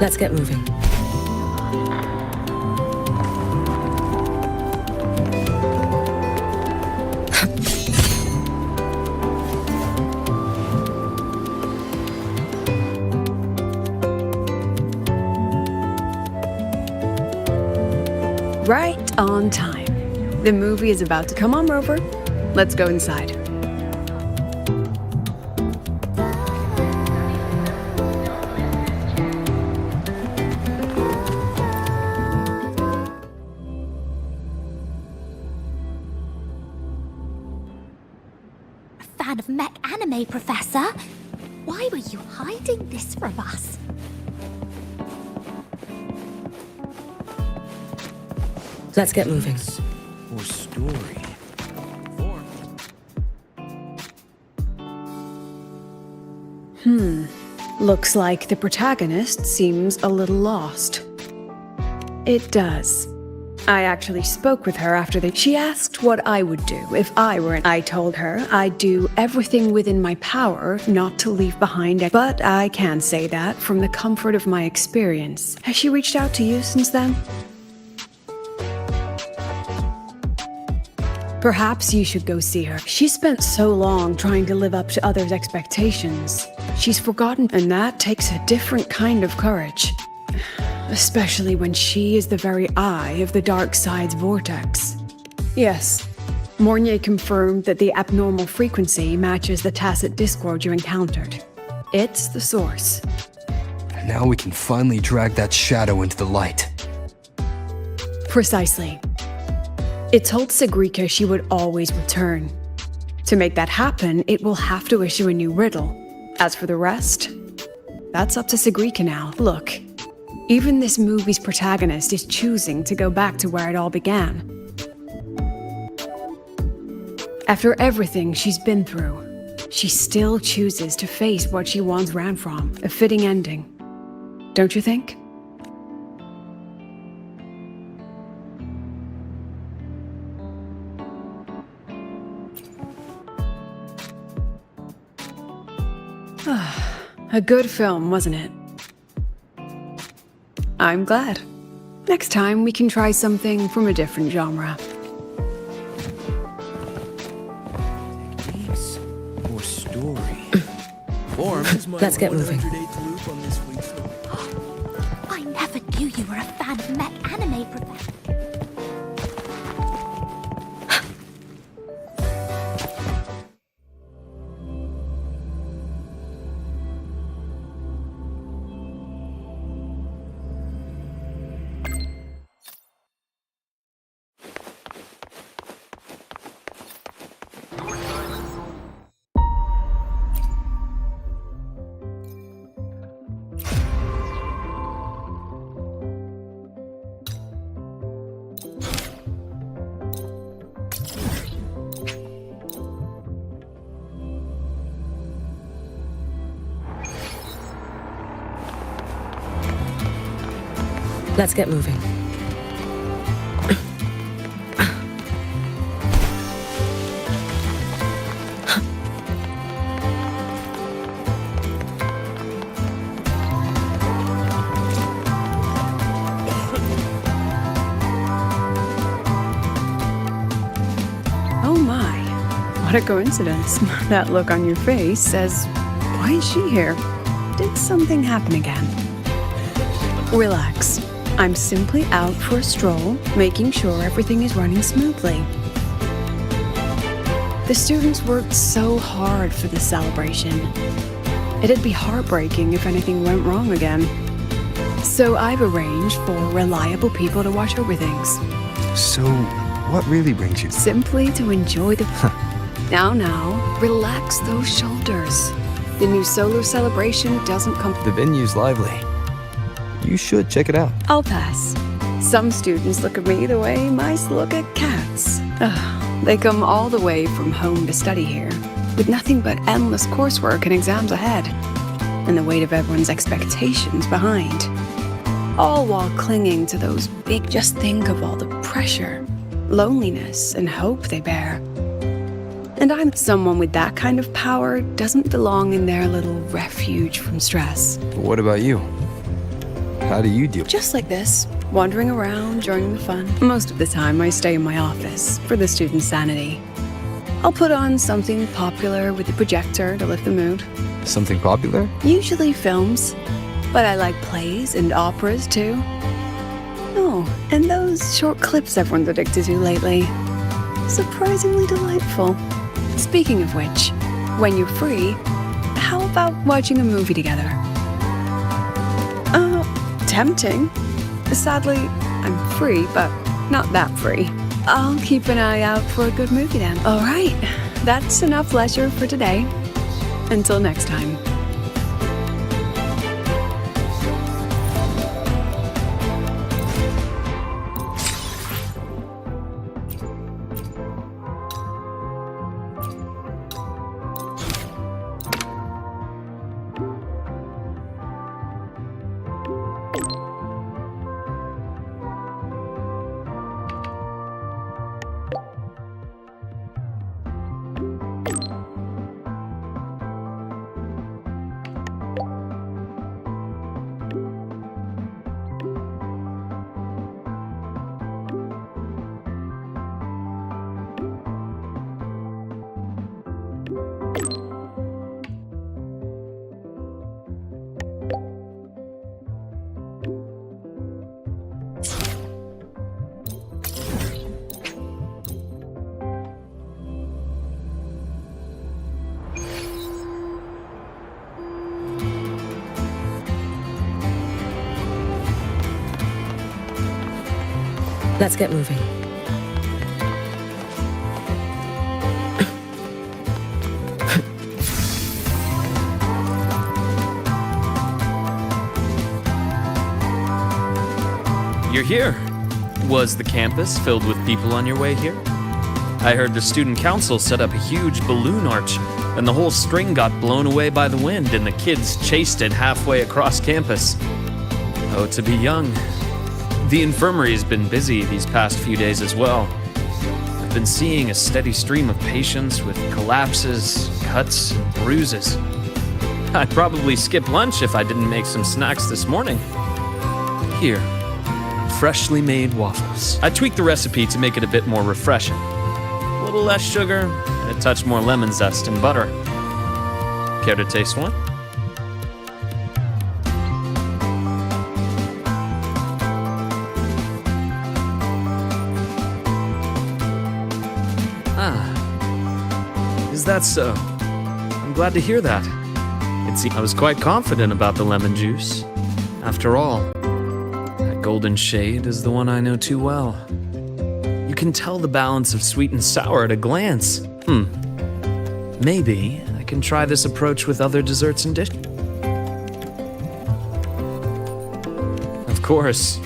Let's get moving. Right on time. The movie is about to come on, Rover. Let's go inside. Fan of mech anime, Professor? Why were you hiding this from us? Let's get moving. Or story. Looks like the protagonist seems a little lost. It does. I actually spoke with her after she asked what I would do if I were I told her I'd do everything within my power not to leave behind it. But I can say that from the comfort of my experience. Has she reached out to you since then? Perhaps you should go see her. She spent so long trying to live up to others' expectations. She's forgotten, and that takes a different kind of courage. Especially when she is the very eye of the dark side's vortex. Yes, Mornier confirmed that the abnormal frequency matches the tacit discord you encountered. It's the source. Now we can finally drag that shadow into the light. Precisely. It told Sigrika she would always return. To make that happen, it will have to issue a new riddle. As for the rest, that's up to Sigrika now. Look, even this movie's protagonist is choosing to go back to where it all began. After everything she's been through, she still chooses to face what she once ran from. A fitting ending. Don't you think? A good film, wasn't it? I'm glad. Next time we can try something from a different genre. Techniques or story. Form. Let's get moving. I never knew you were a fan of mech anime, Professor. Let's get moving. Oh my, what a coincidence. That look on your face says, why is she here? Did something happen again? Relax. I'm simply out for a stroll, making sure everything is running smoothly. The students worked so hard for this celebration. It'd be heartbreaking if anything went wrong again. So I've arranged for reliable people to watch over things. So, what really brings you? Simply to enjoy the... Now, relax those shoulders. The new solar celebration doesn't come... The venue's lively. You should check it out. I'll pass. Some students look at me the way mice look at cats. They come all the way from home to study here, with nothing but endless coursework and exams ahead, and the weight of everyone's expectations behind. All while clinging to those big... Just think of all the pressure, loneliness, and hope they bear. And someone with that kind of power doesn't belong in their little refuge from stress. But what about you? How do you deal? Just like this, wandering around during the fun. Most of the time, I stay in my office for the students' sanity. I'll put on something popular with the projector to lift the mood. Something popular? Usually films, but I like plays and operas too. Oh, and those short clips everyone's addicted to lately. Surprisingly delightful. Speaking of which, when you're free, how about watching a movie together? Tempting. Sadly, I'm free, but not that free. I'll keep an eye out for a good movie then. All right, that's enough leisure for today. Until next time. Let's get moving. You're here. Was the campus filled with people on your way here? I heard the student council set up a huge balloon arch, and the whole string got blown away by the wind, and the kids chased it halfway across campus. Oh, to be young. The infirmary's been busy these past few days as well. I've been seeing a steady stream of patients with collapses, cuts, and bruises. I'd probably skip lunch if I didn't make some snacks this morning. Here, freshly made waffles. I tweaked the recipe to make it a bit more refreshing. A little less sugar, and a touch more lemon zest and butter. Care to taste one? Is that so? I'm glad to hear that. I was quite confident about the lemon juice. After all, that golden shade is the one I know too well. You can tell the balance of sweet and sour at a glance. Maybe I can try this approach with other desserts and dishes. Of course,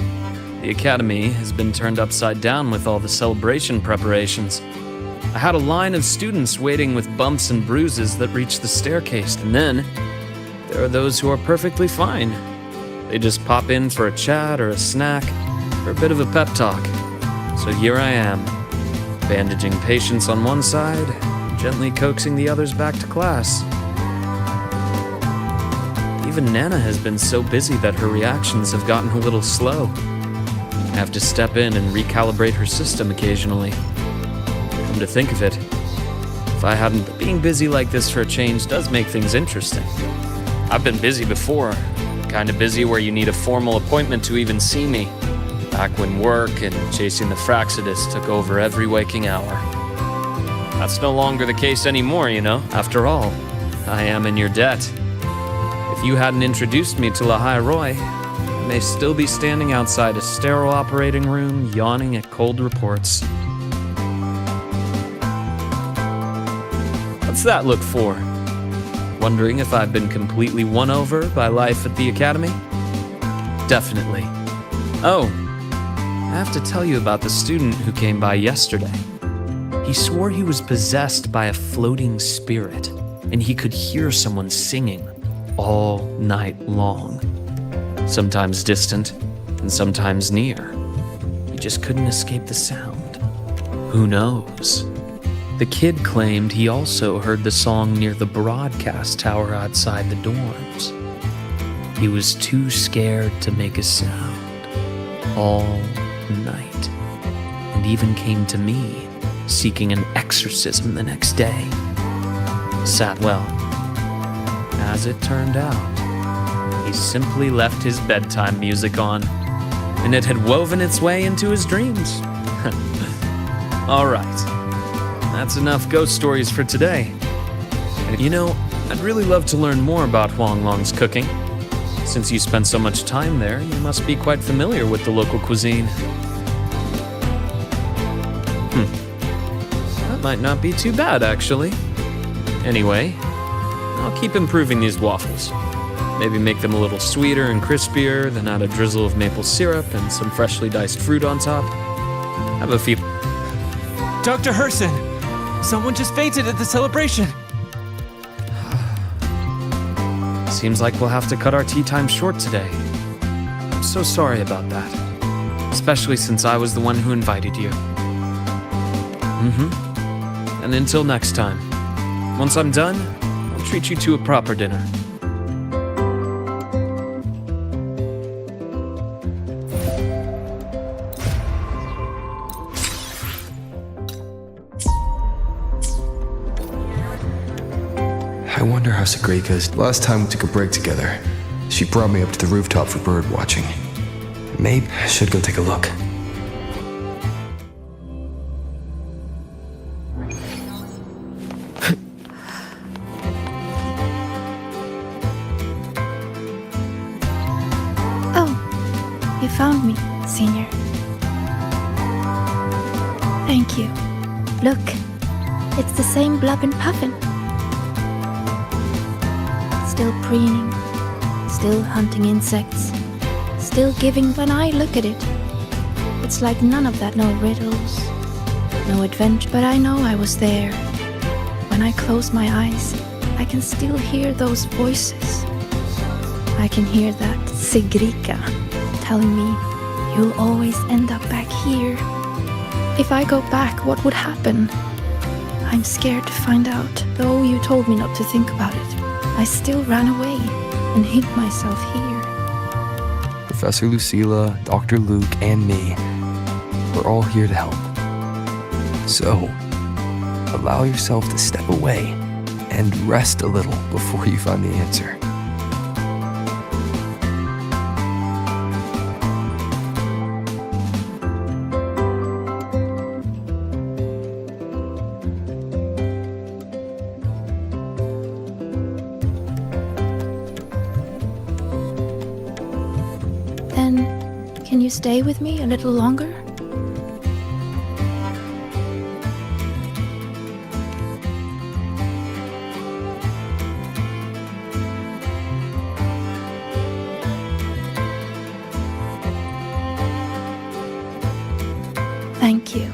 the academy has been turned upside down with all the celebration preparations. I had a line of students waiting with bumps and bruises that reached the staircase, and then there are those who are perfectly fine. They just pop in for a chat or a snack or a bit of a pep talk. So here I am, bandaging patients on one side, gently coaxing the others back to class. Even Nana has been so busy that her reactions have gotten a little slow. I have to step in and recalibrate her system occasionally. Come to think of it, if I hadn't, being busy like this for a change does make things interesting. I've been busy before, kind of busy where you need a formal appointment to even see me, back when work and chasing the Fraxidus took over every waking hour. That's no longer the case anymore, you know. After all, I am in your debt. If you hadn't introduced me to Lahai Roy, I may still be standing outside a sterile operating room, yawning at cold reports. What's that look for? Wondering if I've been completely won over by life at the academy? Definitely. Oh, I have to tell you about the student who came by yesterday. He swore he was possessed by a floating spirit, and he could hear someone singing all night long. Sometimes distant, and sometimes near. He just couldn't escape the sound. Who knows? The kid claimed he also heard the song near the broadcast tower outside the dorms. He was too scared to make a sound all night, and even came to me seeking an exorcism the next day. Sat well. As it turned out, he simply left his bedtime music on, and it had woven its way into his dreams. All right, that's enough ghost stories for today. You know, I'd really love to learn more about Huang Long's cooking. Since you spent so much time there, you must be quite familiar with the local cuisine. That might not be too bad, actually. Anyway, I'll keep improving these waffles. Maybe make them a little sweeter and crispier, then add a drizzle of maple syrup and some freshly diced fruit on top. Have a few. Dr. Herson! Someone just fainted at the celebration! Seems like we'll have to cut our tea time short today. I'm so sorry about that. Especially since I was the one who invited you. And until next time. Once I'm done, I'll treat you to a proper dinner. I wonder how Sagrika is. Last time we took a break together, she brought me up to the rooftop for bird watching. Maybe I should go take a look. Oh, you found me, Senior. Thank you. Look, it's the same blub and puffin. Still preening, still hunting insects, still giving when I look at it. It's like none of that, no riddles, no adventure, but I know I was there. When I close my eyes, I can still hear those voices. I can hear that Sigrika telling me, you'll always end up back here. If I go back, what would happen? I'm scared to find out, though you told me not to think about it. I still ran away and hid myself here. Professor Lucilla, Dr. Luke, and me, we're all here to help. So, allow yourself to step away and rest a little before you find the answer. Can you stay with me a little longer? Thank you.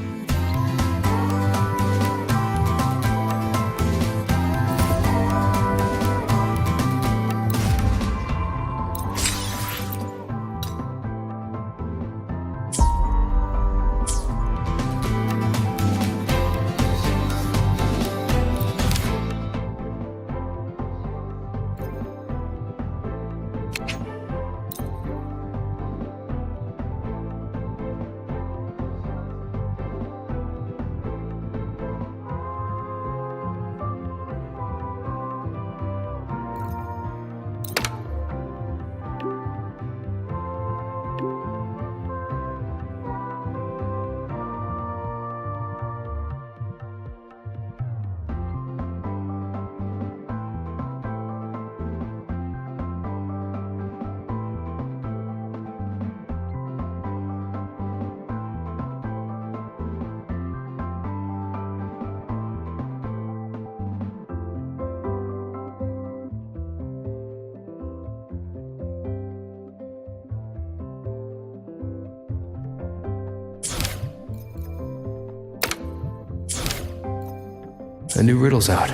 A new riddle's out.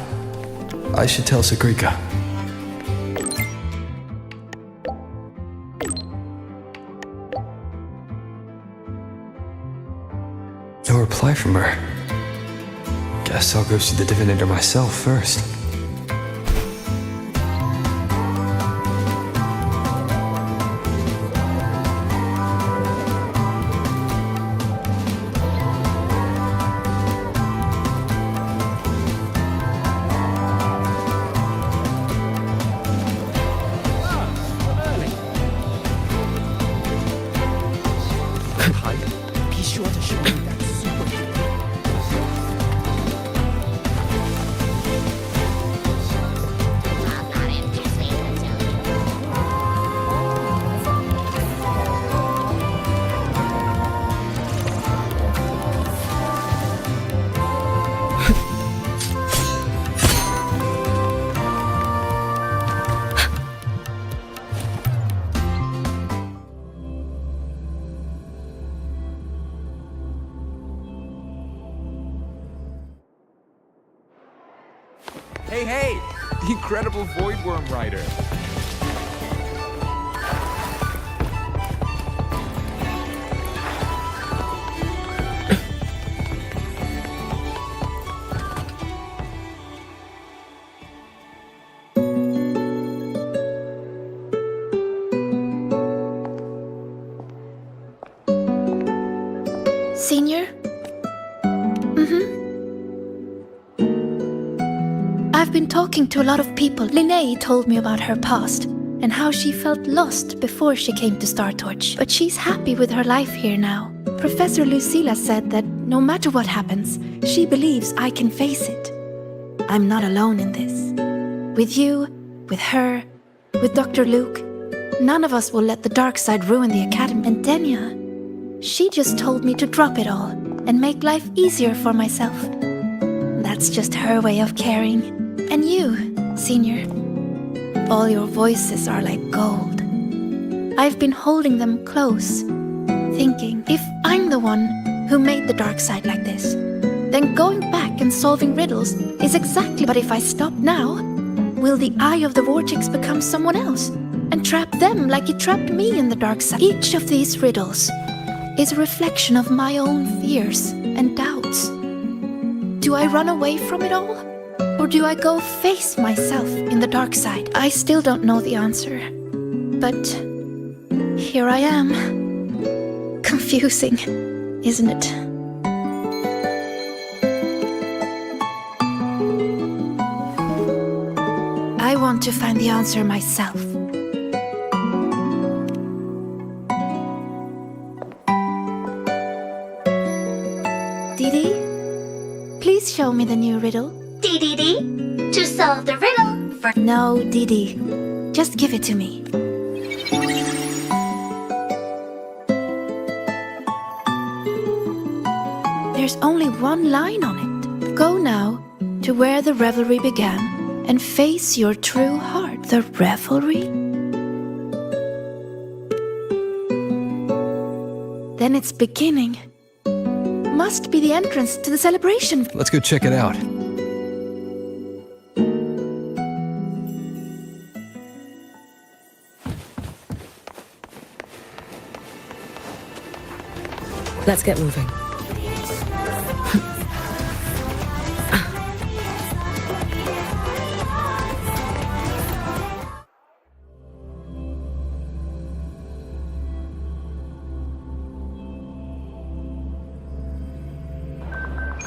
I should tell Sagrika. No reply from her. Guess I'll go see the divinator myself first. Hey! The incredible Voidworm Rider. Senior? I've been talking to a lot of people. Linnea told me about her past and how she felt lost before she came to Startorch. But she's happy with her life here now. Professor Lucilla said that no matter what happens, she believes I can face it. I'm not alone in this. With you, with her, with Dr. Luke, none of us will let the dark side ruin the academy. And Denya, she just told me to drop it all and make life easier for myself. That's just her way of caring. And you, Senior, all your voices are like gold. I've been holding them close, thinking, if I'm the one who made the dark side like this, then going back and solving riddles is exactly. But if I stop now, will the eye of the vortex become someone else and trap them like it trapped me in the dark side? Each of these riddles is a reflection of my own fears and doubts. Do I run away from it all? Or do I go face myself in the dark side? I still don't know the answer. But here I am. Confusing, isn't it? I want to find the answer myself. Didi, please show me the new riddle. DDD, to solve the riddle for... No, Didi. Just give it to me. There's only one line on it. Go now to where the revelry began and face your true heart. The revelry? Then it's beginning. Must be the entrance to the celebration. Let's go check it out. Let's get moving.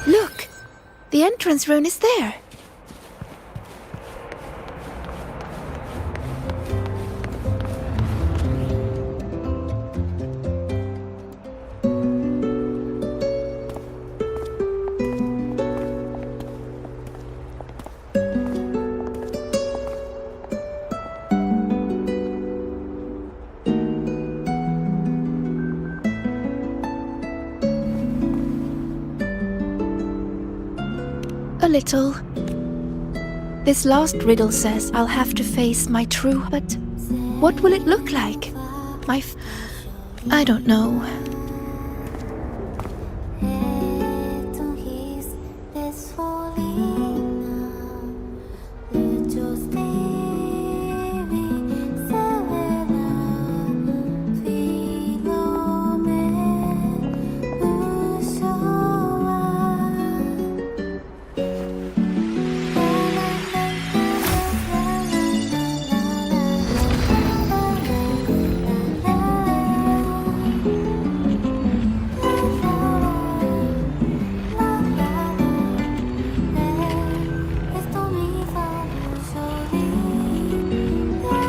Look! The entrance rune is there. A little. This last riddle says I'll have to face my true, but what will it look like? I don't know.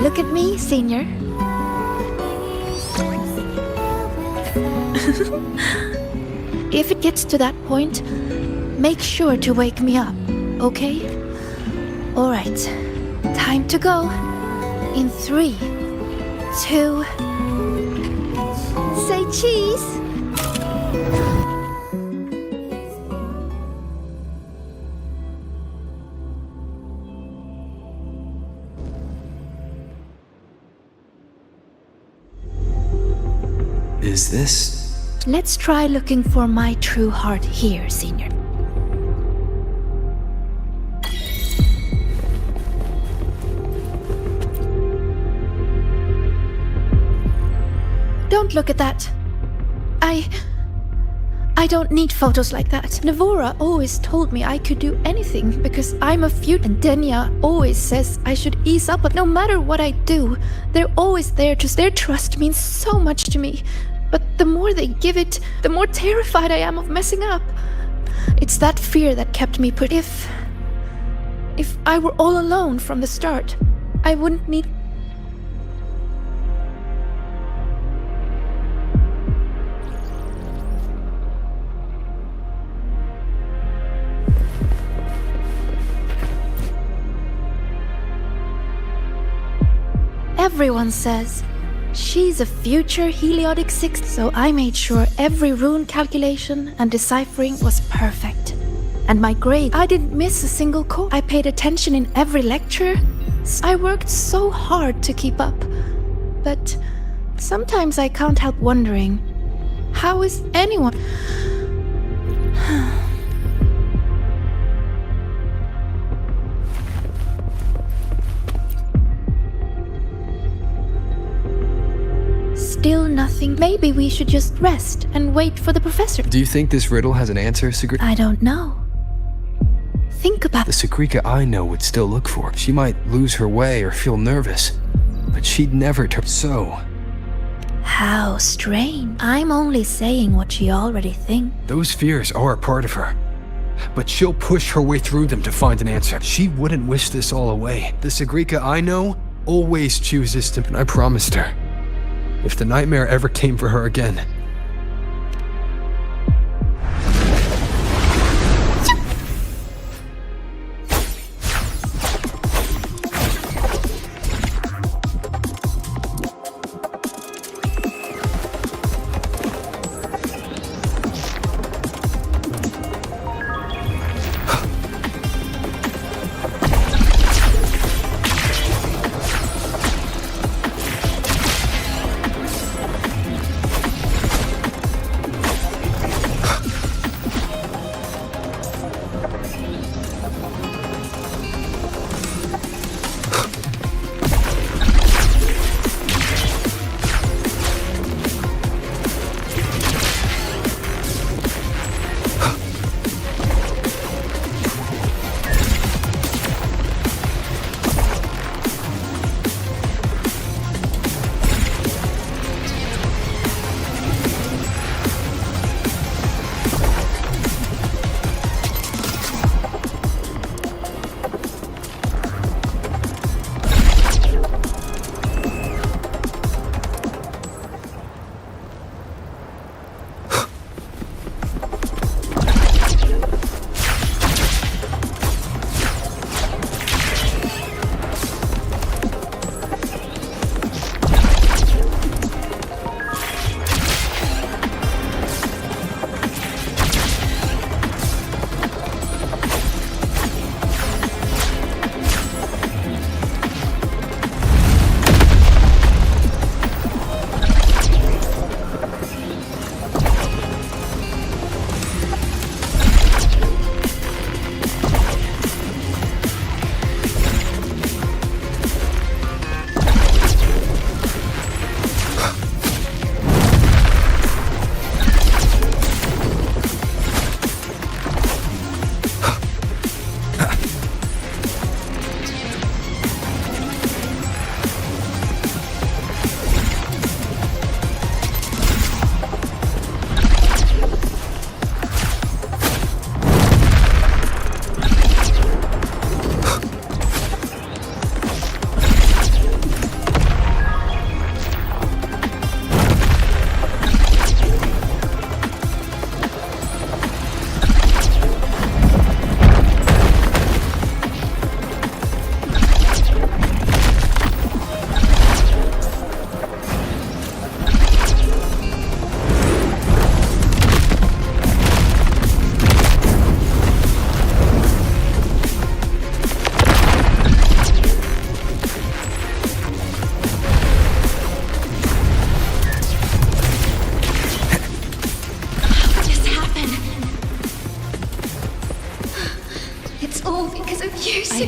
Look at me, Senior. If it gets to that point, make sure to wake me up, okay? Alright, time to go. In 3, 2... Say cheese! Is this? Let's try looking for my true heart here, Senior. Don't look at that. I don't need photos like that. Navora always told me I could do anything because I'm a feud, and Denya always says I should ease up, but no matter what I do, they're always there to... Their trust means so much to me. But the more they give it, the more terrified I am of messing up. It's that fear that kept me put. If I were all alone from the start, I wouldn't need... Everyone says she's a future Heliotic 6, so I made sure every rune calculation and deciphering was perfect. And my grade, I didn't miss a single course. I paid attention in every lecture. I worked so hard to keep up. But sometimes I can't help wondering, how is anyone... Still nothing. Maybe we should just rest and wait for the professor. Do you think this riddle has an answer, Sagrika? I don't know. Think about... The Sagrika I know would still look for. She might lose her way or feel nervous, but she'd never turn. So... How strange. I'm only saying what she already thinks. Those fears are a part of her. But she'll push her way through them to find an answer. She wouldn't wish this all away. The Sagrika I know always chooses to... And I promised her, if the nightmare ever came for her again,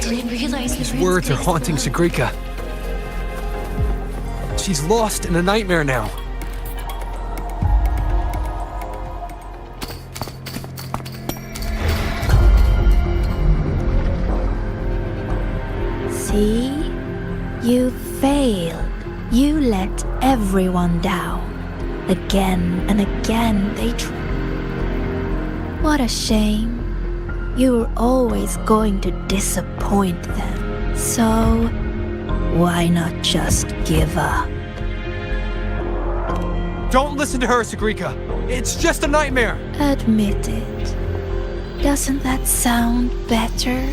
didn't realize These words are haunting Sigrika. She's lost in a nightmare now. See? You failed. You let everyone down. Again and again they What a shame. You were always going to disappoint them. So, why not just give up? Don't listen to her, Sigrika. It's just a nightmare. Admit it. Doesn't that sound better?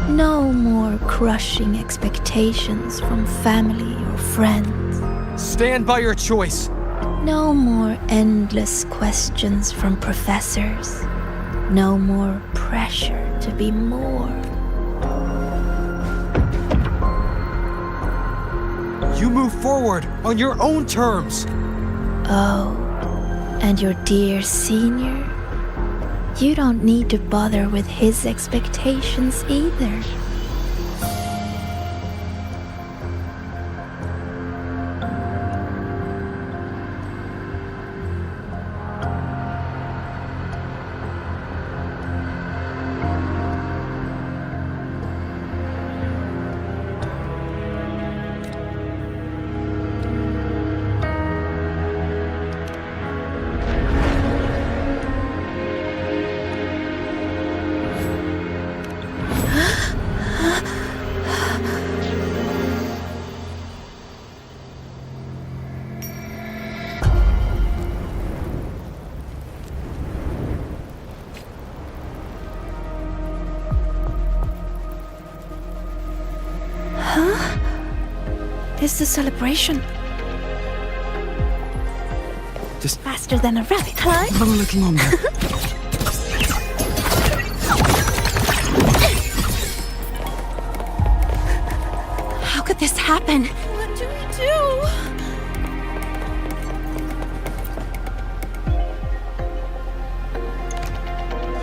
No more crushing expectations from family or friends. Stand by your choice. No more endless questions from professors. No more pressure to be more. You move forward on your own terms. Oh, and your dear senior? You don't need to bother with his expectations either. It's the celebration. Just Faster than a rabbit, huh? A little longer. How could this happen? What do we do?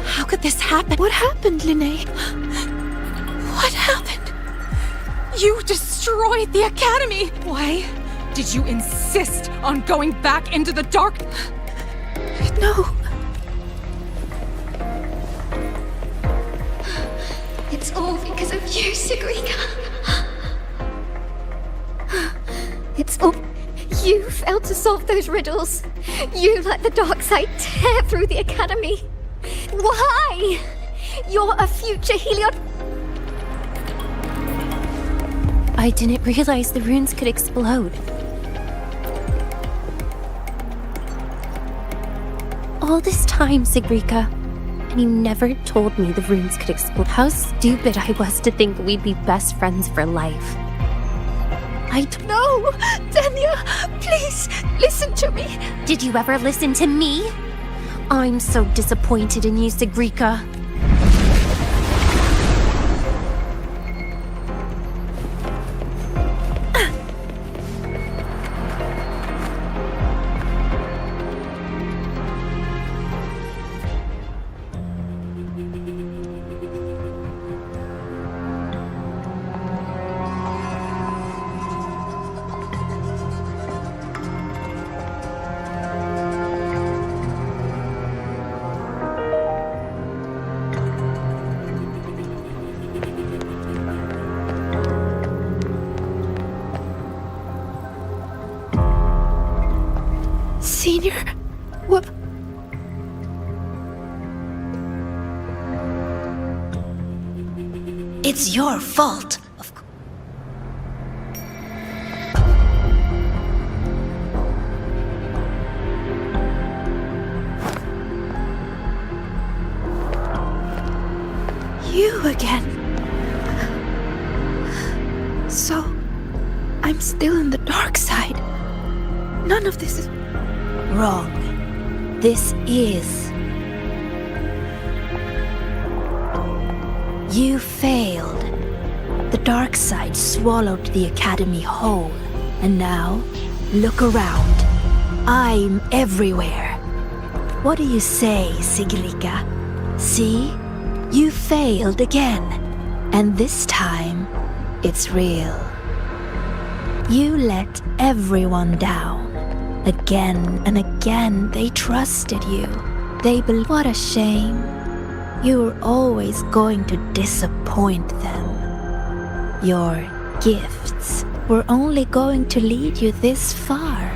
How could this happen? What happened, Linnea? What happened? You destroyed the academy! Why did you insist on going back into the dark? No. It's all because of you, Sigrika. It's all... You failed to solve those riddles. You let the dark side tear through the academy. Why? You're a future Heliod... I didn't realize the runes could explode. All this time, Sigrika, and you never told me the runes could explode. How stupid I was to think we'd be best friends for life. No! Danya, please, listen to me! Did you ever listen to me? I'm so disappointed in you, Sigrika. Senior? What? It's your fault. You again. So, I'm still in the dark side. None of this is... Wrong. This is. You failed. The dark side swallowed the academy whole. And now, look around. I'm everywhere. What do you say, Sigrika? See? You failed again. And this time, it's real. You let everyone down. Again and again, they trusted you. What a shame. You were always going to disappoint them. Your gifts were only going to lead you this far.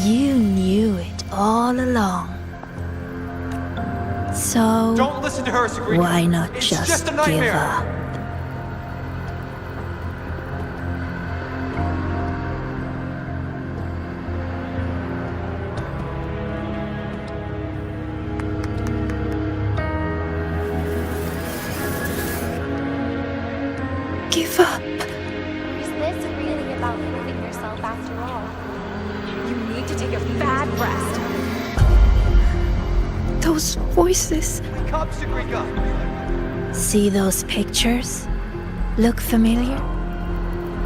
You knew it all along. So, Don't listen to her, Sagrika. why not It's just a give nightmare. up? Give up. Is this really about proving yourself after all? You need to take a bad rest. Those voices. Wake up, Sagrika. See those pictures? Look familiar?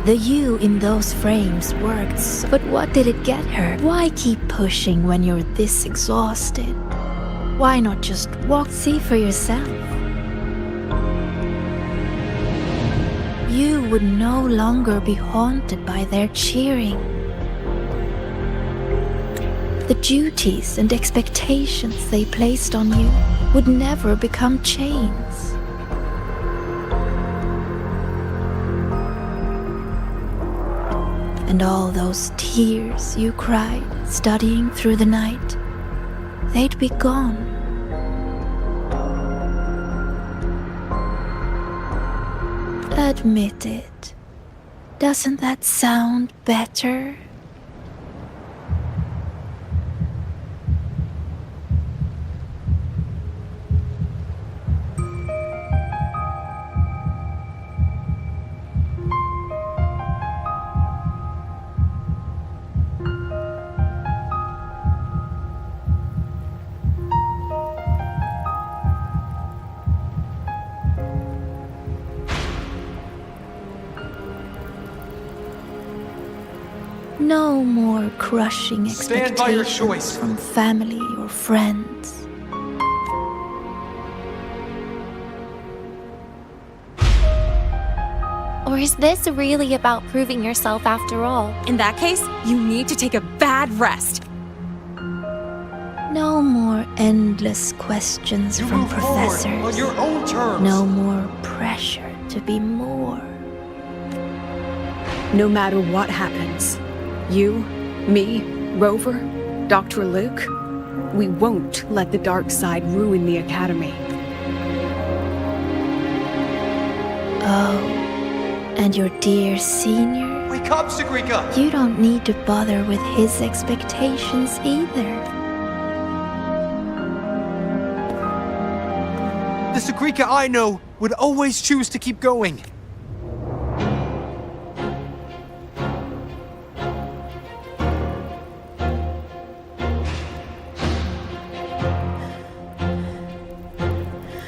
The you in those frames worked, but what did it get her? Why keep pushing when you're this exhausted? Why not just walk, see for yourself? You would no longer be haunted by their cheering. The duties and expectations they placed on you would never become chains. And all those tears you cried studying through the night, they'd be gone. Admit it. Doesn't that sound better? No more crushing Stand by your expectations choice. from family or friends. Or is this really about proving yourself after all? In that case, you need to take a bad rest. No more endless questions You from move forward professors. on your own terms. No more pressure to be more. No matter what happens, you, me, Rover, Dr. Luke, we won't let the dark side ruin the Academy. Oh, and your dear senior? Wake up, Sagrika. You don't need to bother with his expectations either. The Sagrika I know would always choose to keep going.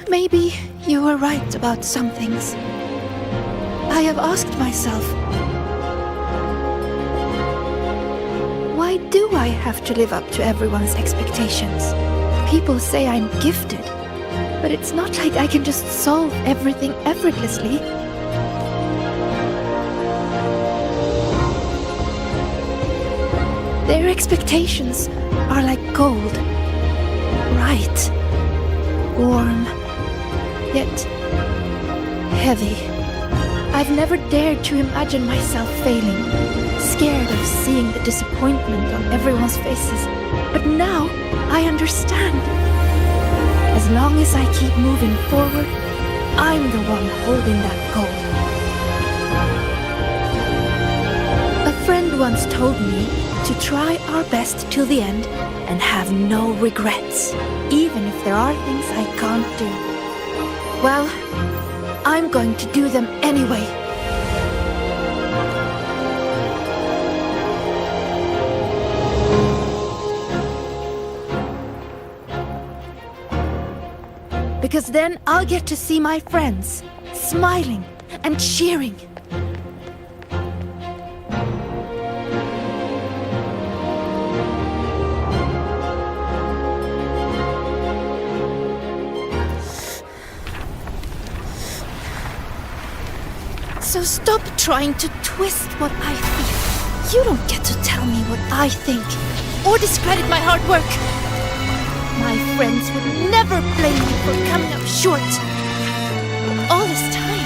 Maybe you were right about some things. I have asked myself, why do I have to live up to everyone's expectations? People say I'm gifted, but it's not like I can just solve everything effortlessly. Their expectations are like gold, bright, warm, yet heavy. I've never dared to imagine myself failing, scared of seeing the disappointment on everyone's faces. But now I understand. As long as I keep moving forward, I'm the one holding that goal. A friend once told me to try our best till the end and have no regrets, even if there are things I can't do. Well, I'm going to do them anyway. Because then I'll get to see my friends smiling and cheering. Stop trying to twist what I feel. You don't get to tell me what I think or discredit my hard work. My friends would never blame me for coming up short. All this time,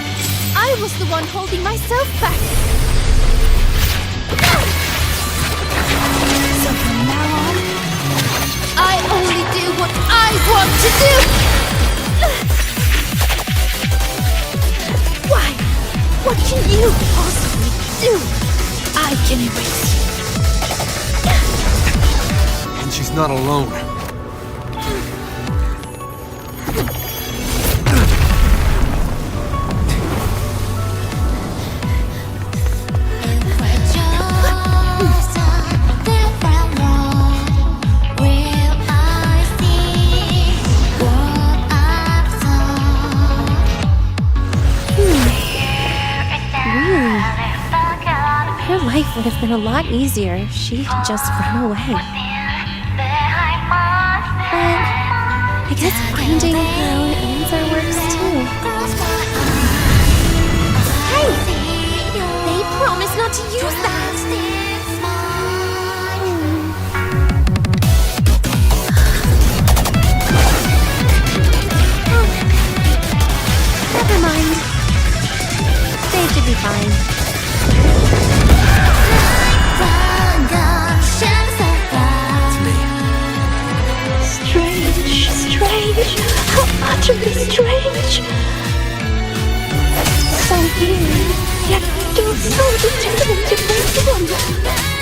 I was the one holding myself back. So from now on, I only do what I want to do! Why? What can you possibly do? I can erase you. And she's not alone. Her life would have been a lot easier if she had just run away. But I guess finding her own answer works too. Hey! They promised not to use that! Never mind. They should be fine. Strange. How utterly strange. So weird, yet still so determined to face one.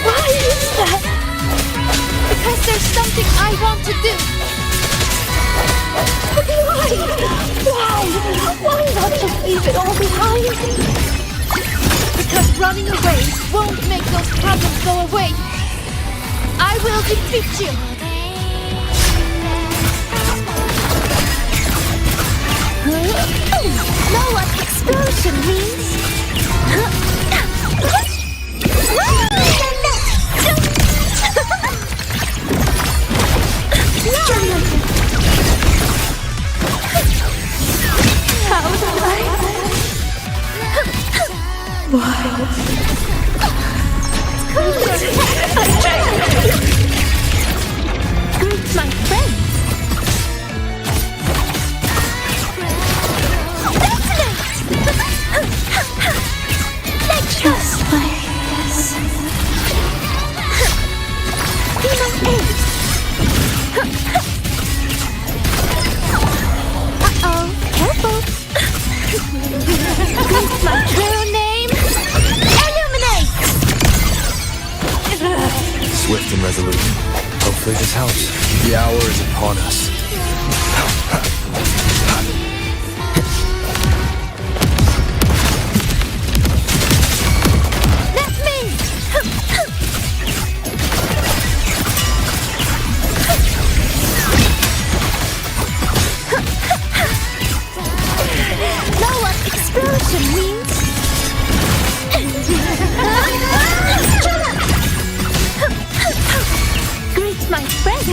Why is that? Because there's something I want to do. Why not just leave it all behind? Because running away won't make those problems go away. I will defeat you. Know what explosion means? How do I? Wild. Greet my friends. Just like this. Be my ace. Uh-oh, careful. What's my true name? Illuminate! Swift and resolute. Hopefully this helps. The hour is upon us. Greet my friend.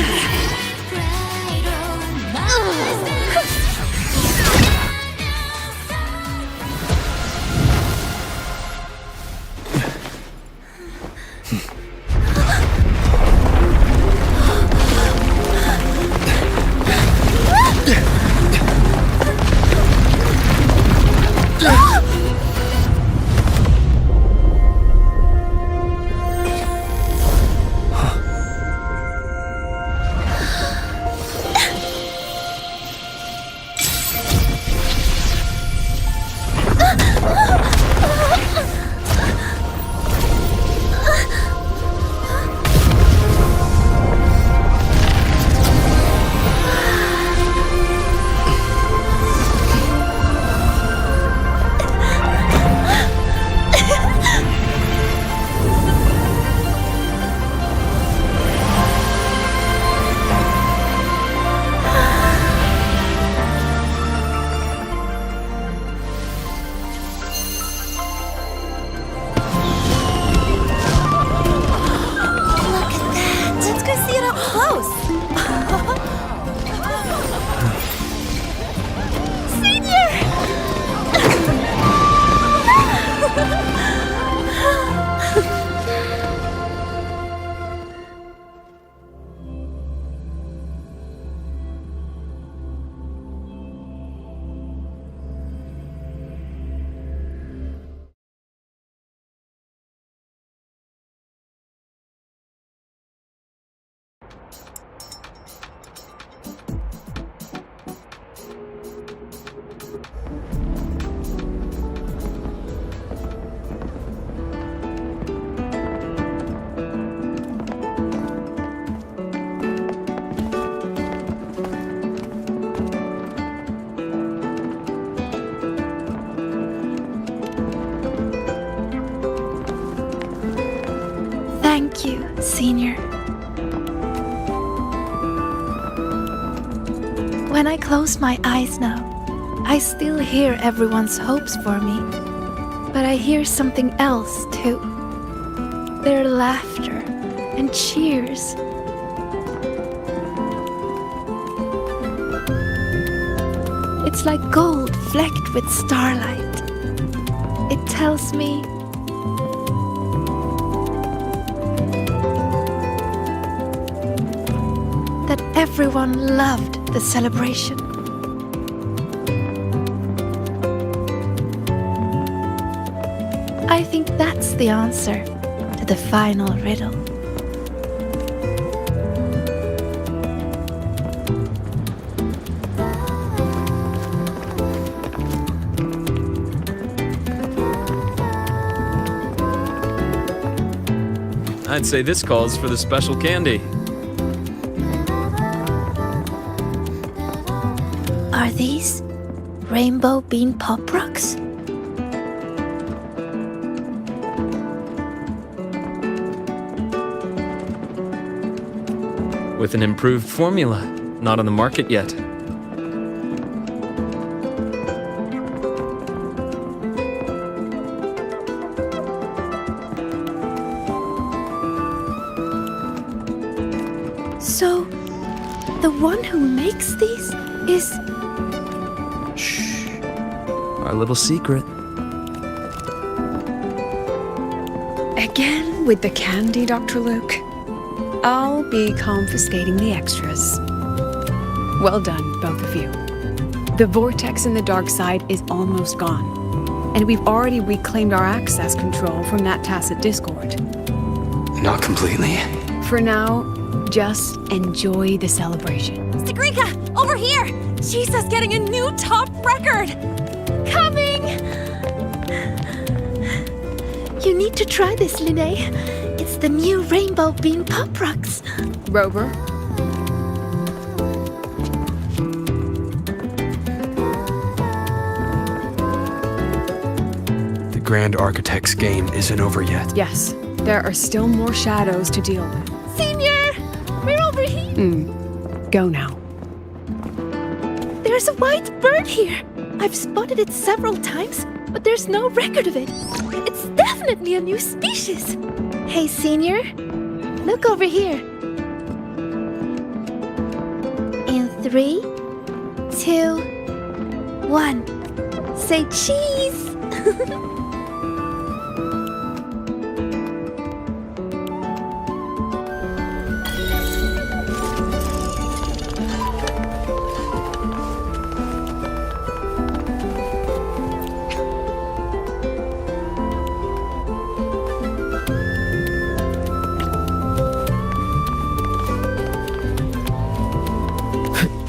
Thank you, Senior. When I close my eyes now, I still hear everyone's hopes for me. But I hear something else too. Their laughter and cheers. It's like gold flecked with starlight. It tells me that everyone loved the celebration. I think that's the answer to the final riddle. I'd say this calls for the special candy. Are these rainbow bean pop rocks? With an improved formula, not on the market yet. So, the one who makes these is... Shh. Our little secret. Again with the candy, Dr. Luke? I'll be confiscating the extras. Well done, both of you. The vortex in the dark side is almost gone, and we've already reclaimed our access control from that tacit discord. Not completely. For now, just enjoy the celebration. Sagrika, over here! Jesus getting a new top record! Coming! You need to try this, Linnea. It's the new rainbow bean pop rocks. Rover, The Grand Architect's game isn't over yet. yes, there are still more shadows to deal with. Senior! We're over here! Go now. There's a white bird here! I've spotted it several times, but there's no record of it. It's definitely a new species. Hey, Senior, look over here. In 3, 2, 1. Say cheese!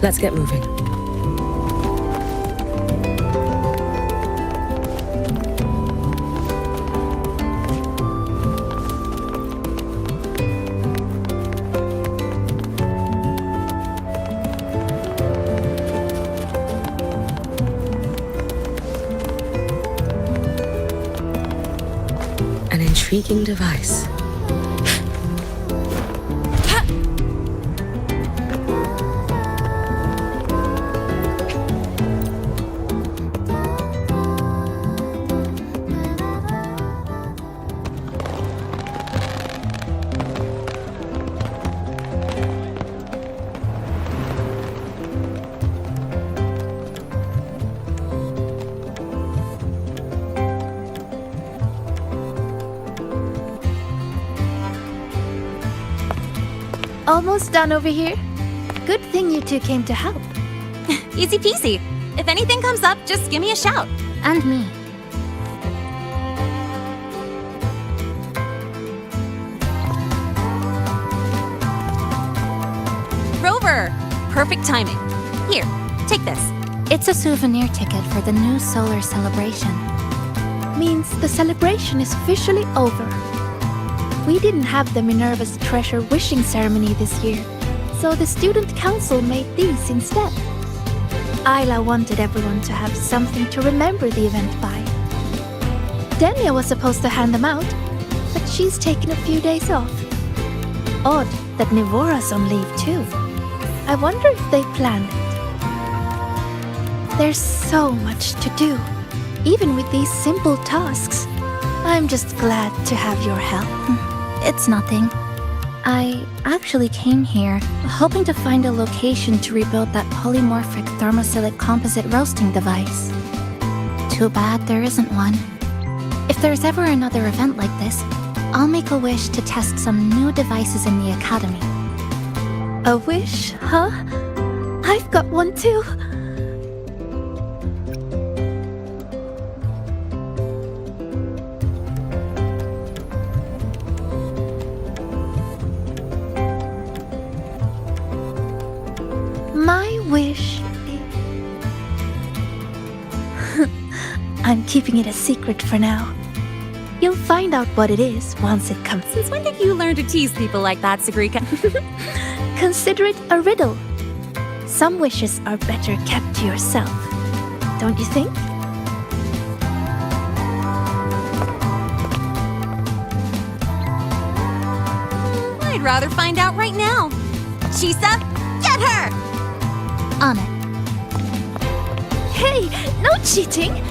Let's get moving. An intriguing device. Almost done over here. Good thing you two came to help. Easy peasy. If anything comes up, just give me a shout. And me. Rover! Perfect timing. Here, take this. It's a souvenir ticket for the new solar celebration. Means the celebration is officially over. We didn't have the Minerva's treasure wishing ceremony this year, so the student council made these instead. Isla wanted everyone to have something to remember the event by. Denia was supposed to hand them out, but she's taken a few days off. Odd that Nivora's on leave too. I wonder if they planned it. There's so much to do, even with these simple tasks. I'm just glad to have your help. It's nothing. I actually came here hoping to find a location to rebuild that polymorphic thermophilic composite roasting device. Too bad there isn't one. If there's ever another event like this, I'll make a wish to test some new devices in the academy. A wish, huh? I've got one too. My wish. I'm keeping it a secret for now. You'll find out what it is once it comes. Since when did you learn to tease people like that, Sagrika? Consider it a riddle. Some wishes are better kept to yourself, don't you think? I'd rather find out right now. Chisa, get her! On it. Hey, no cheating!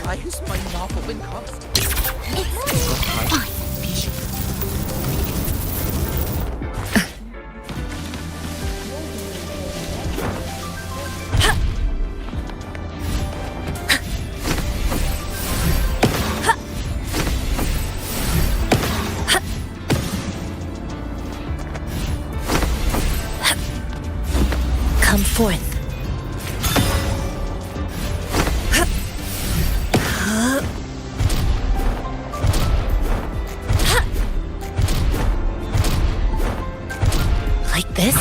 Why is my novel in cost? Come forth. Like this?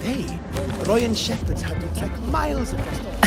Hey, Roy and shepherds had to trek miles across the...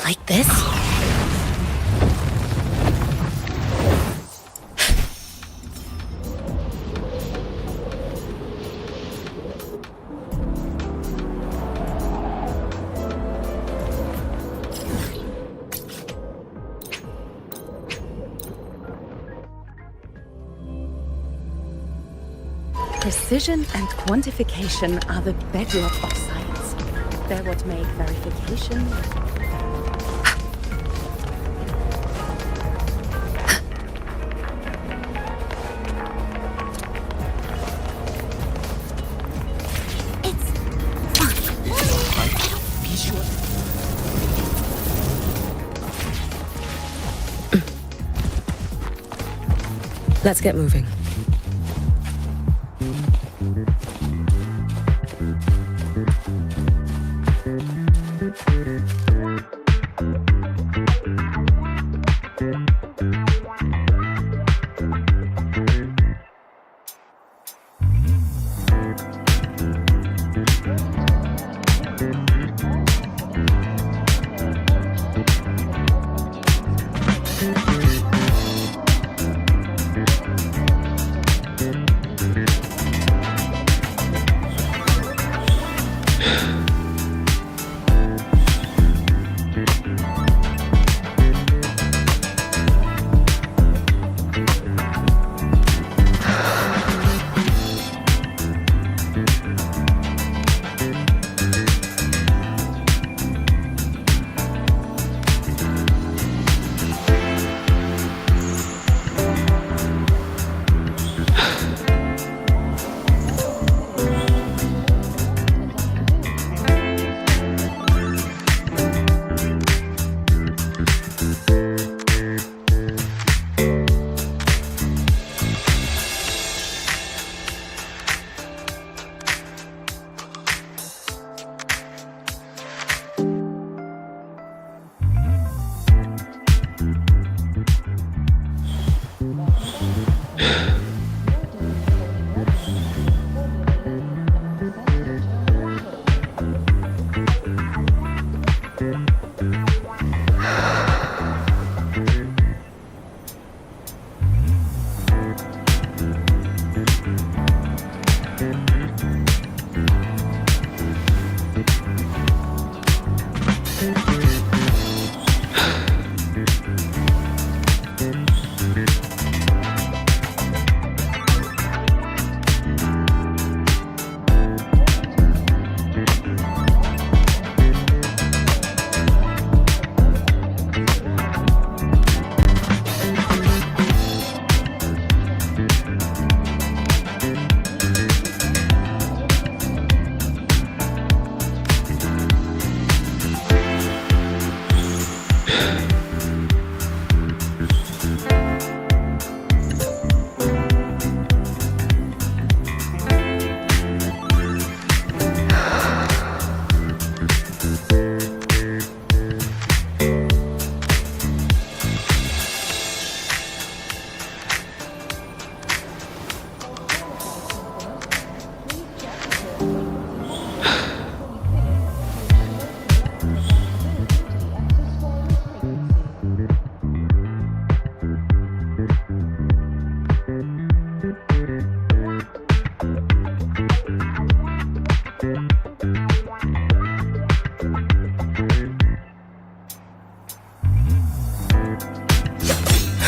Like this? Precision and quantification are the bedrock of science. They're what make verification. Let's get moving.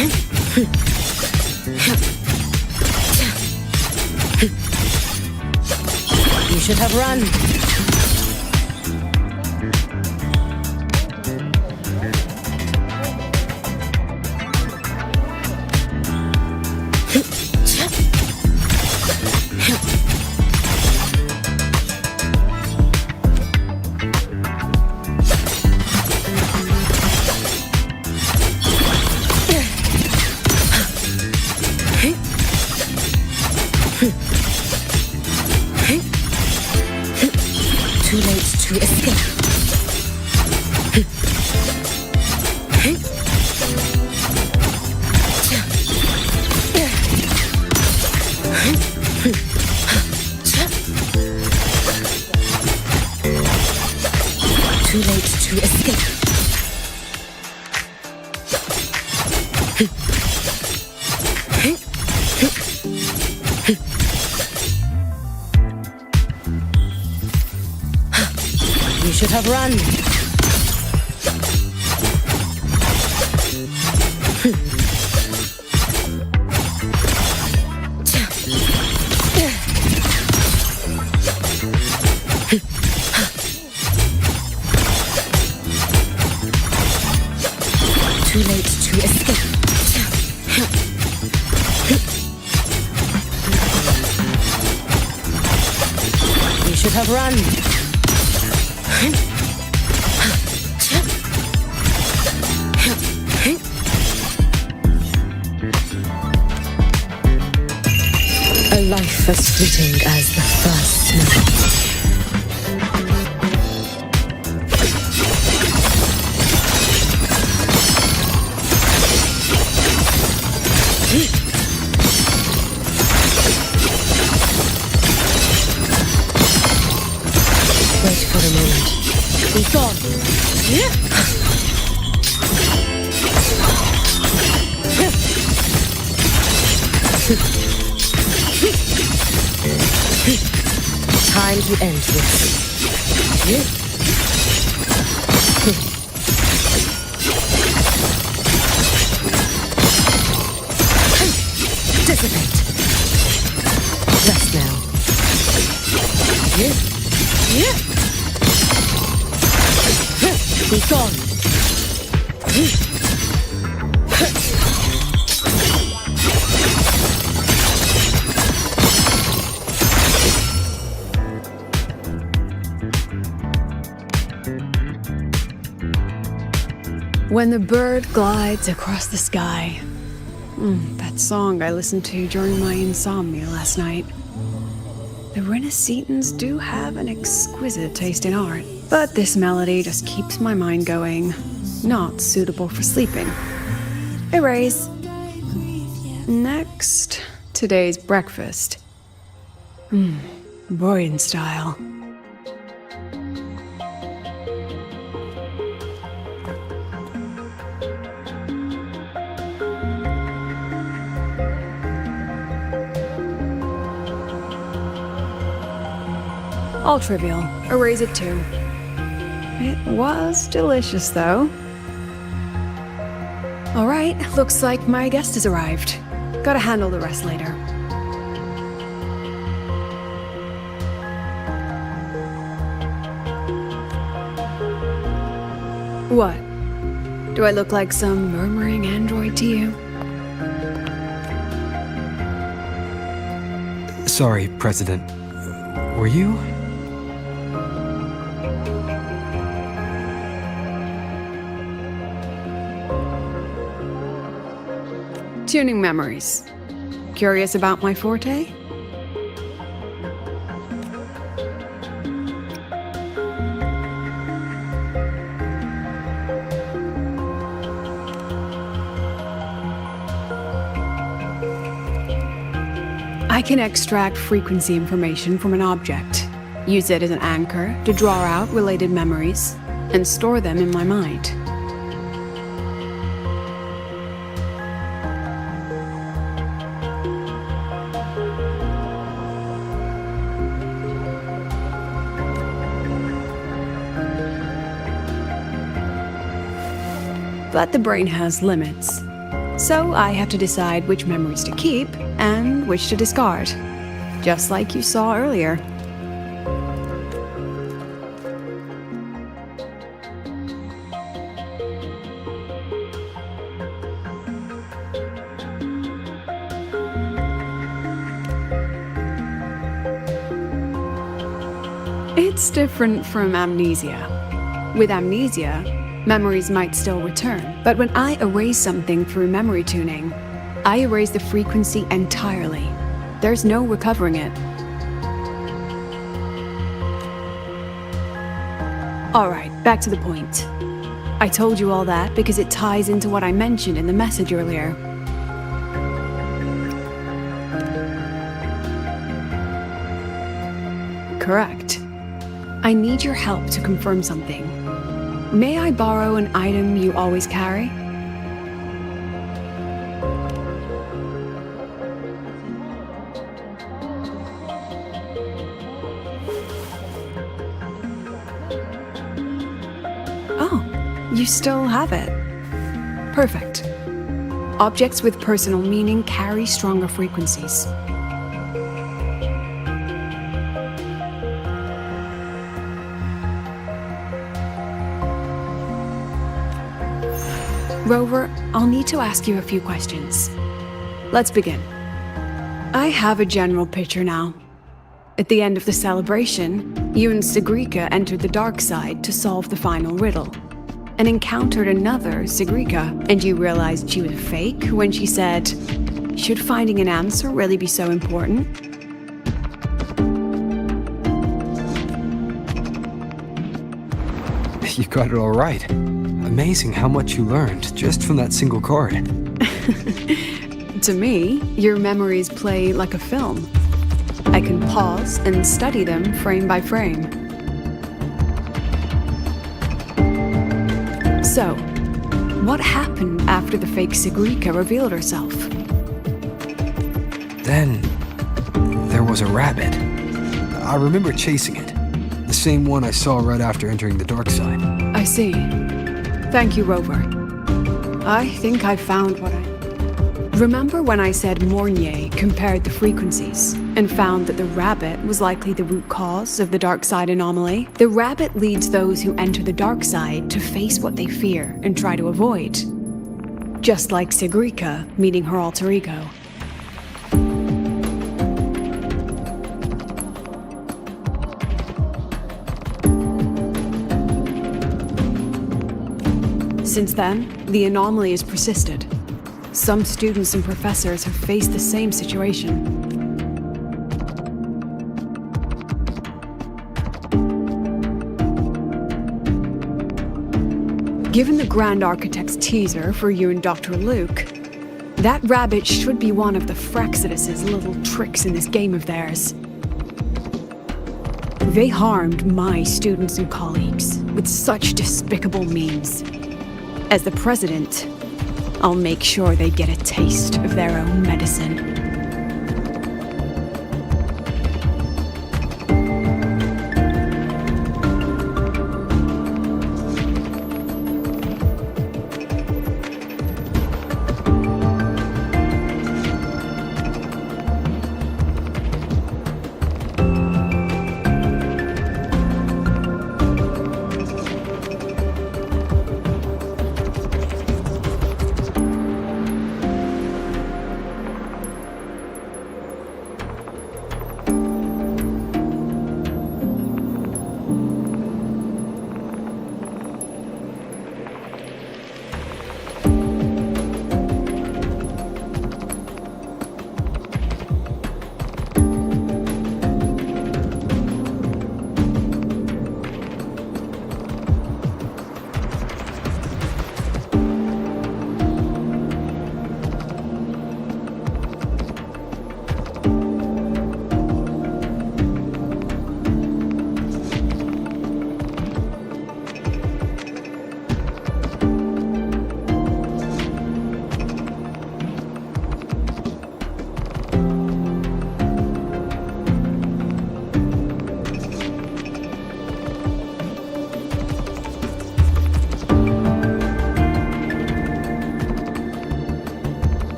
You should have run. Too late to escape. Too late to escape. You should have run. Too late to escape. You should have run. A life as fleeting as the first night. Wait for a moment. Be gone. Time to end this. Dissipate. Rest now. Be gone. When the bird glides across the sky. That song I listened to during my insomnia last night. The Renaissance do have an exquisite taste in art, but this melody just keeps my mind going. Not suitable for sleeping. Erase. Next, today's breakfast. Boyan style. All trivial. Erase it too. It was delicious, though. Alright, looks like my guest has arrived. Gotta handle the rest later. What? Do I look like some murmuring android to you? Sorry, President. Were you? Tuning memories. Curious about my forte? I can extract frequency information from an object, use it as an anchor to draw out related memories, and store them in my mind. But the brain has limits. So I have to decide which memories to keep and which to discard. Just like you saw earlier. It's different from amnesia. With amnesia, memories might still return, but when I erase something through memory tuning, I erase the frequency entirely. There's no recovering it. Alright, back to the point. I told you all that because it ties into what I mentioned in the message earlier. Correct. I need your help to confirm something. May I borrow an item you always carry? Oh, you still have it. Perfect. Objects with personal meaning carry stronger frequencies. Rover, I'll need to ask you a few questions. Let's begin. I have a general picture now. At the end of the celebration, you and Sigrika entered the dark side to solve the final riddle, and encountered another Sigrika, and you realized she was fake when she said, "Should finding an answer really be so important?" You got it all right. Amazing how much you learned just from that single card. To me, your memories play like a film. I can pause and study them frame by frame. So, what happened after the fake Sigrika revealed herself? Then, there was a rabbit. I remember chasing it. The same one I saw right after entering the dark side. I see. Thank you, Rover. I think I found what I... Remember when I said Mornier compared the frequencies and found that the rabbit was likely the root cause of the dark side anomaly? The rabbit leads those who enter the dark side to face what they fear and try to avoid. Just like Sigrika meeting her alter ego. Since then, the anomaly has persisted. Some students and professors have faced the same situation. Given the Grand Architect's teaser for you and Dr. Luke, that rabbit should be one of the Fraxidus' little tricks in this game of theirs. They harmed my students and colleagues with such despicable means. As the president, I'll make sure they get a taste of their own medicine.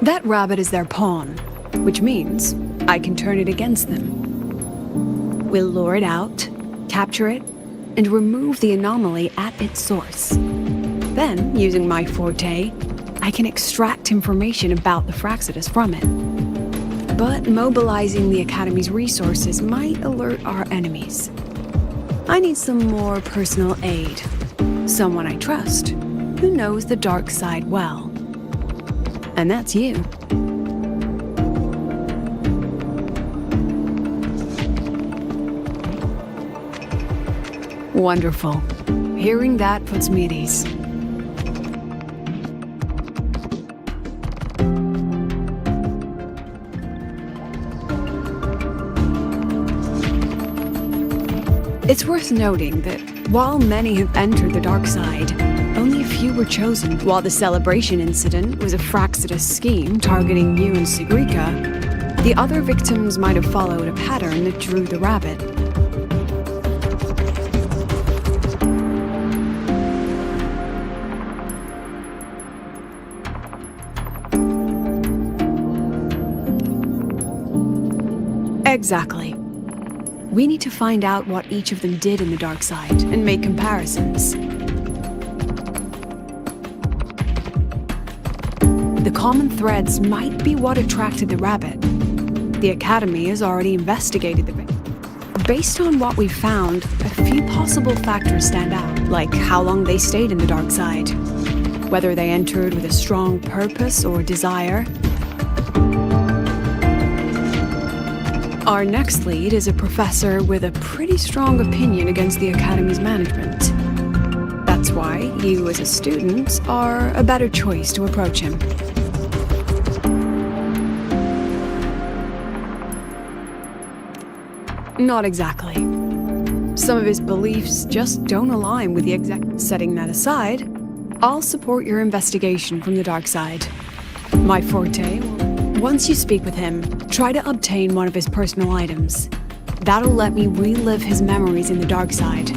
That rabbit is their pawn, which means I can turn it against them. We'll lure it out, capture it, and remove the anomaly at its source. Then, using my forte, I can extract information about the Fraxidus from it. But mobilizing the Academy's resources might alert our enemies. I need some more personal aid. Someone I trust, who knows the dark side well. And that's you. Wonderful. Hearing that puts me at ease. It's worth noting that while many have entered the dark side, only a few were chosen. While the celebration incident was a Fraxidus scheme targeting you and Sigrika, the other victims might have followed a pattern that drew the rabbit. Exactly. We need to find out what each of them did in the dark side and make comparisons. The common threads might be what attracted the rabbit. The Academy has already investigated the rabbit. Based on what we've found, a few possible factors stand out, like how long they stayed in the dark side, whether they entered with a strong purpose or desire. Our next lead is a professor with a pretty strong opinion against the Academy's management. That's why you as a student are a better choice to approach him. Not exactly. Some of his beliefs just don't align with the exec. Setting that aside, I'll support your investigation from the dark side. My forte will... Once you speak with him, try to obtain one of his personal items. That'll let me relive his memories in the dark side.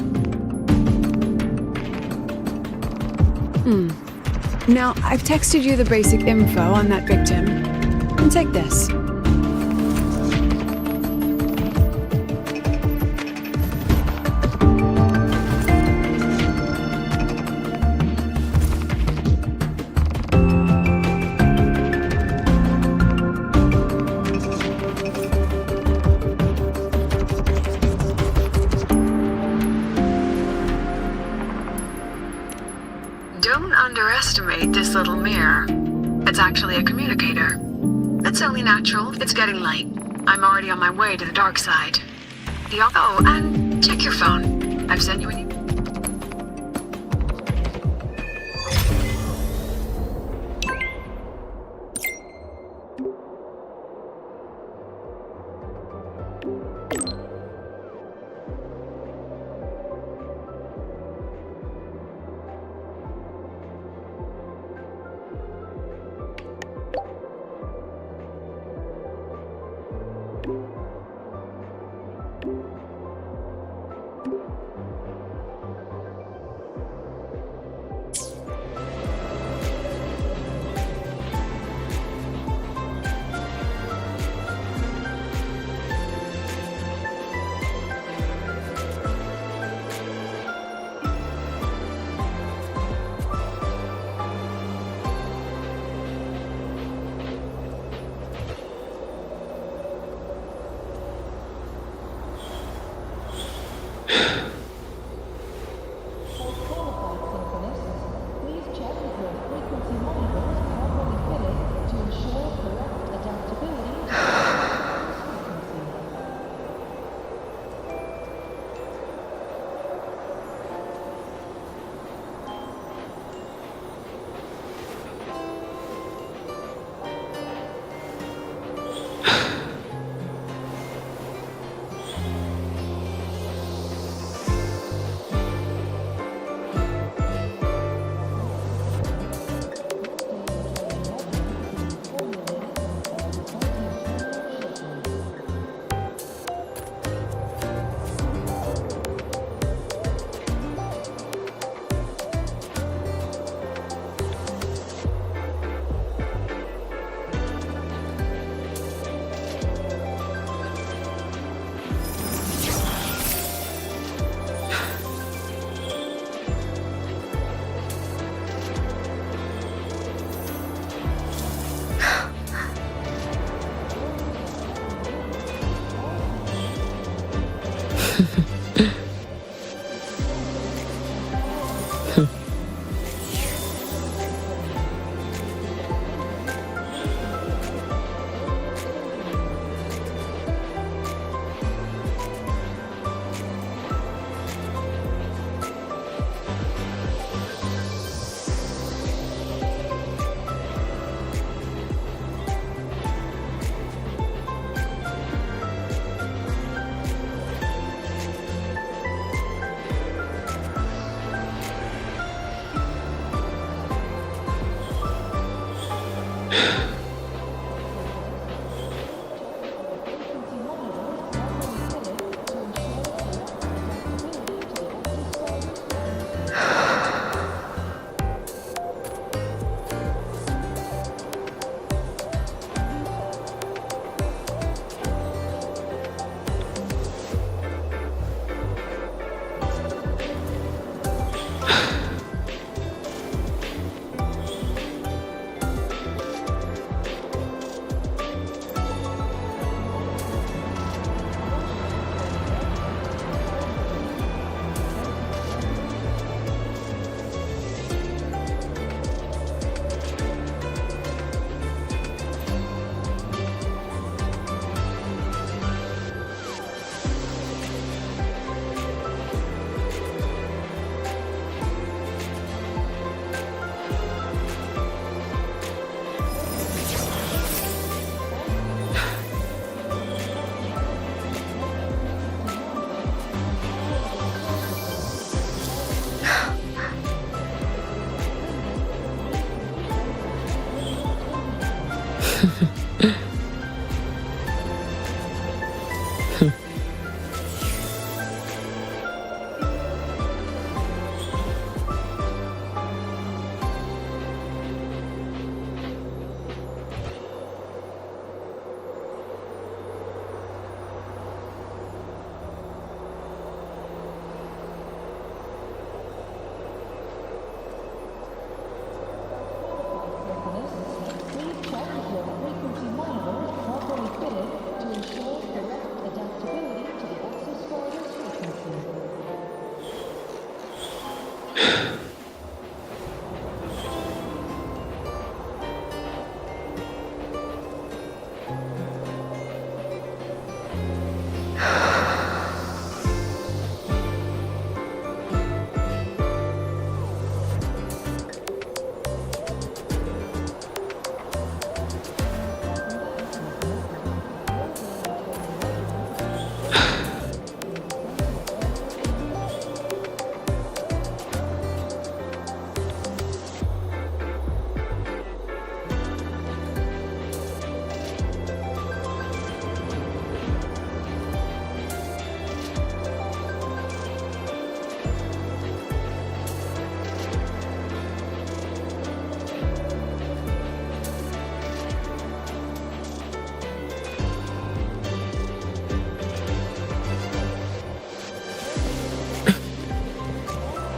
Now, I've texted you the basic info on that victim. And take this. Don't underestimate this little mirror. It's actually a communicator. It's only natural. It's getting late. I'm already on my way to the dark side. Oh, and check your phone. I've sent you an email.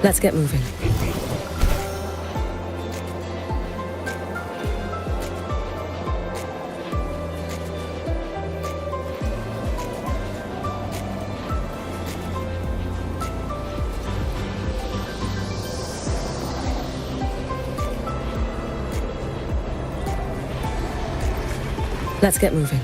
Let's get moving. Let's get moving.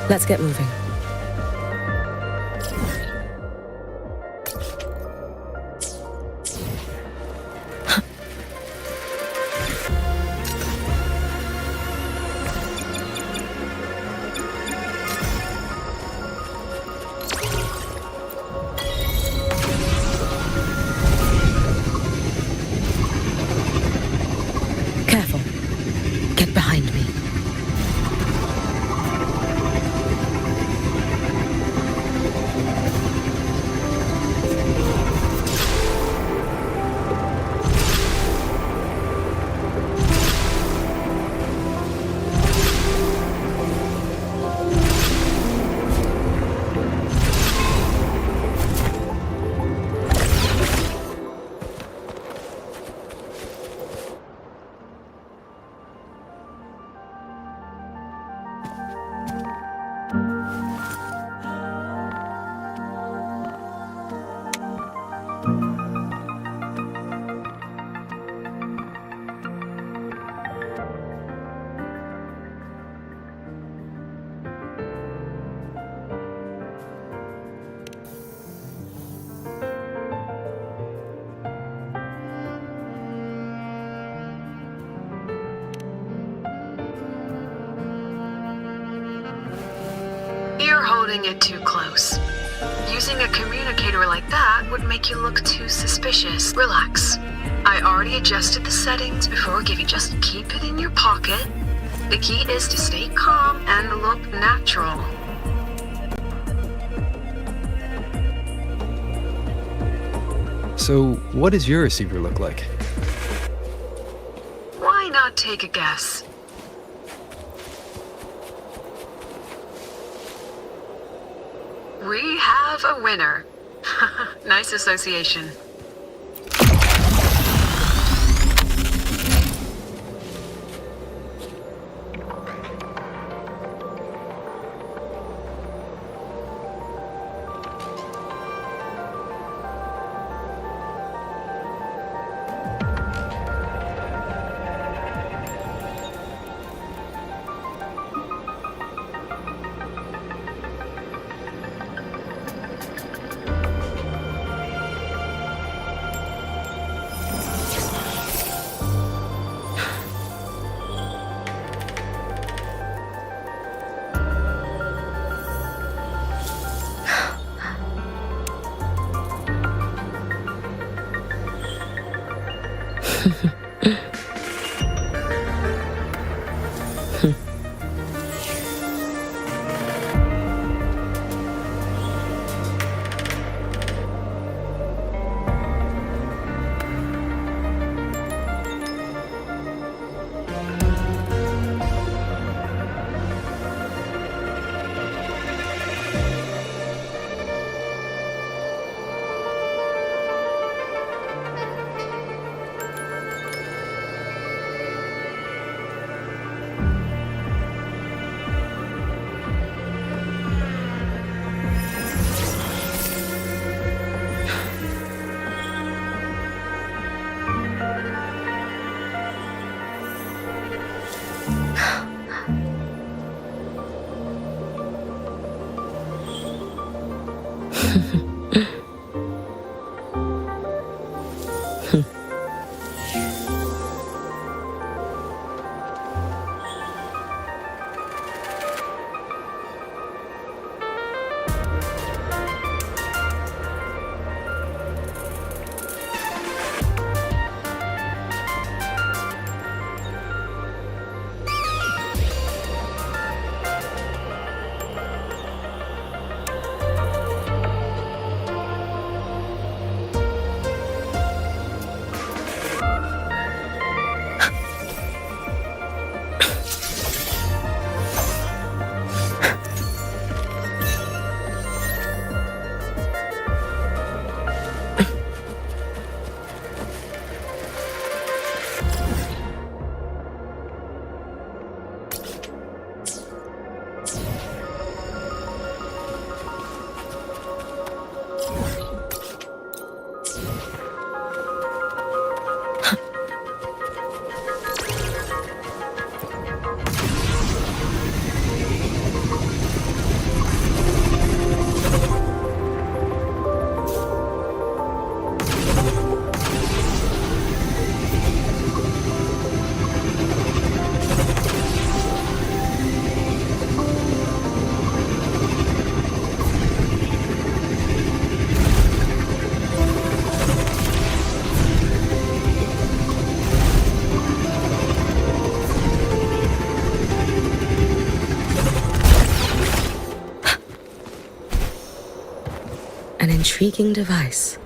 Let's get moving. Careful. Get behind me. You're holding it too close. Using a communicator like that would make you look too suspicious. Relax. I already adjusted the settings before giving. Just keep it in your pocket. The key is to stay calm and look natural. So, what does your receiver look like? Why not take a guess? We have a winner. Nice association. intriguing device.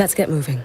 Let's get moving.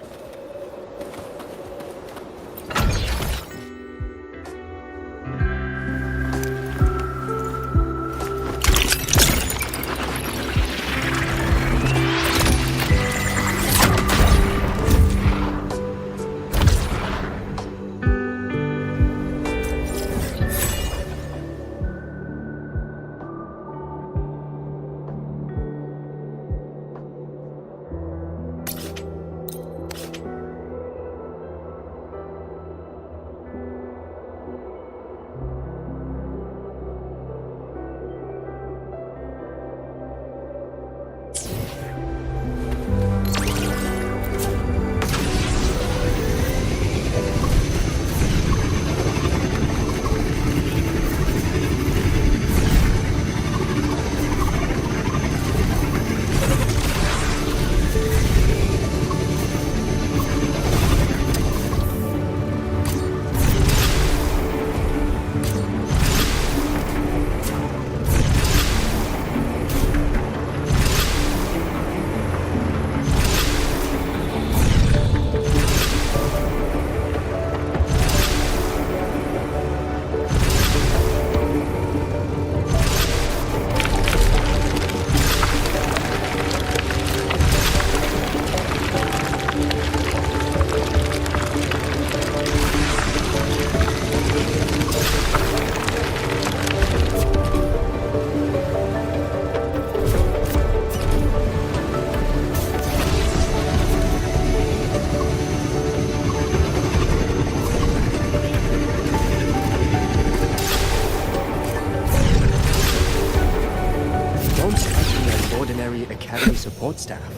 support staff.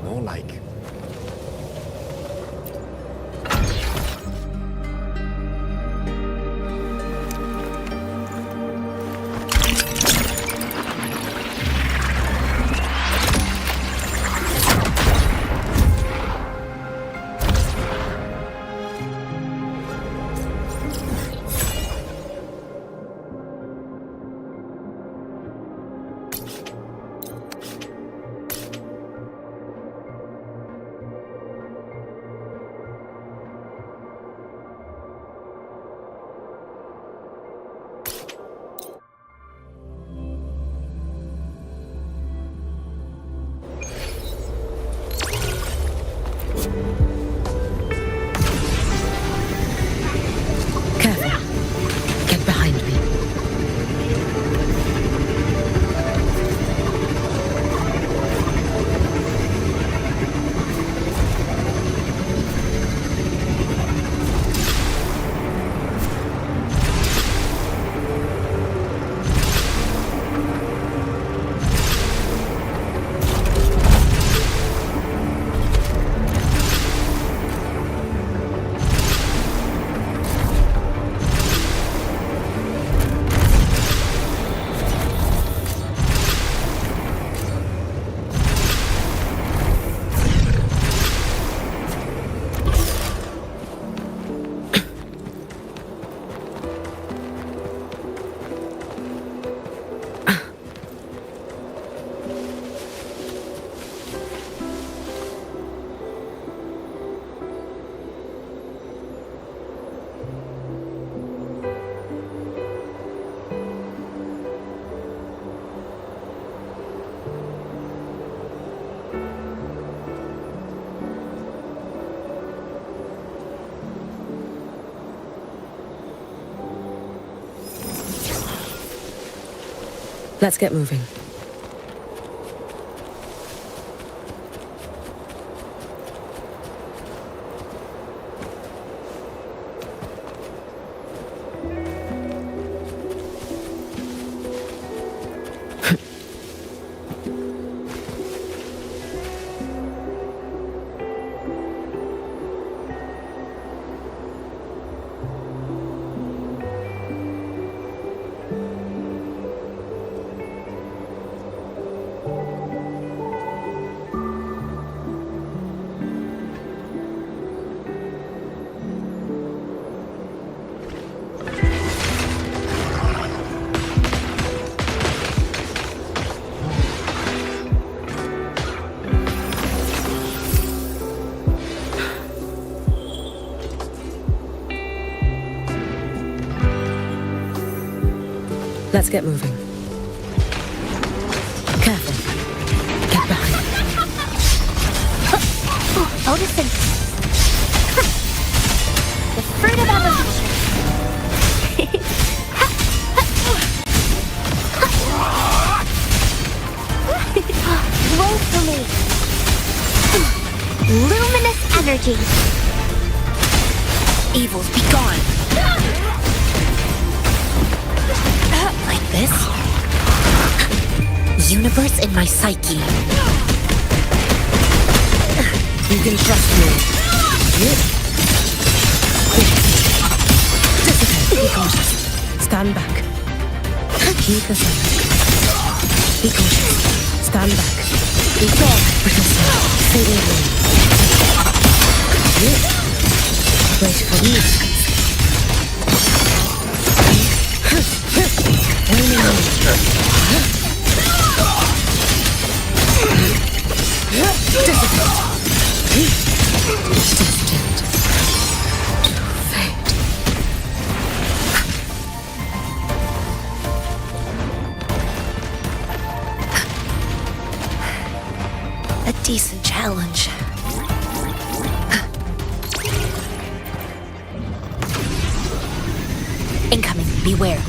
More like... Let's get moving. Let's get moving. Careful. Get behind. Photosynthesis. The fruit of evolution. Roll for me. Luminous energy. Evils be gone. Like this? Universe in my psyche. You can trust me. Dissipate. Be cautious. Stand back. Keep the scent. Be cautious. Stand back. Be gone. Brittle smoke. Fading away. Wait for me. Destined to fade. A decent challenge. Incoming. Beware.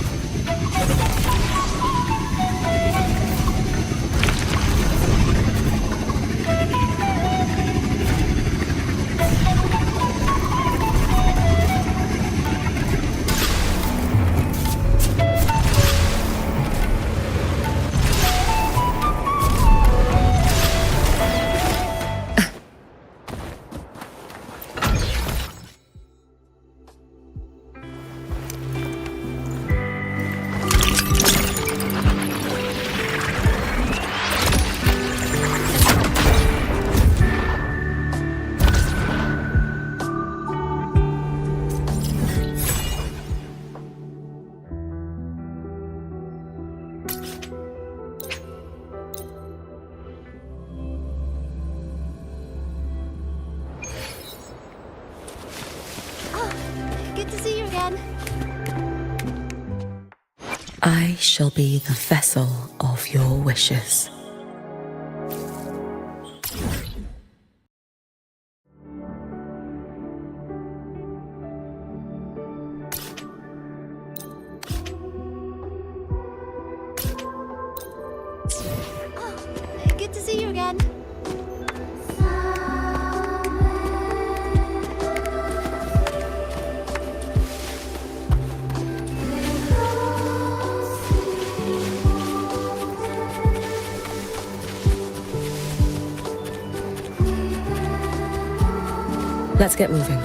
again. I shall be the vessel of your wishes. Oh, good to see you again. Let's get moving.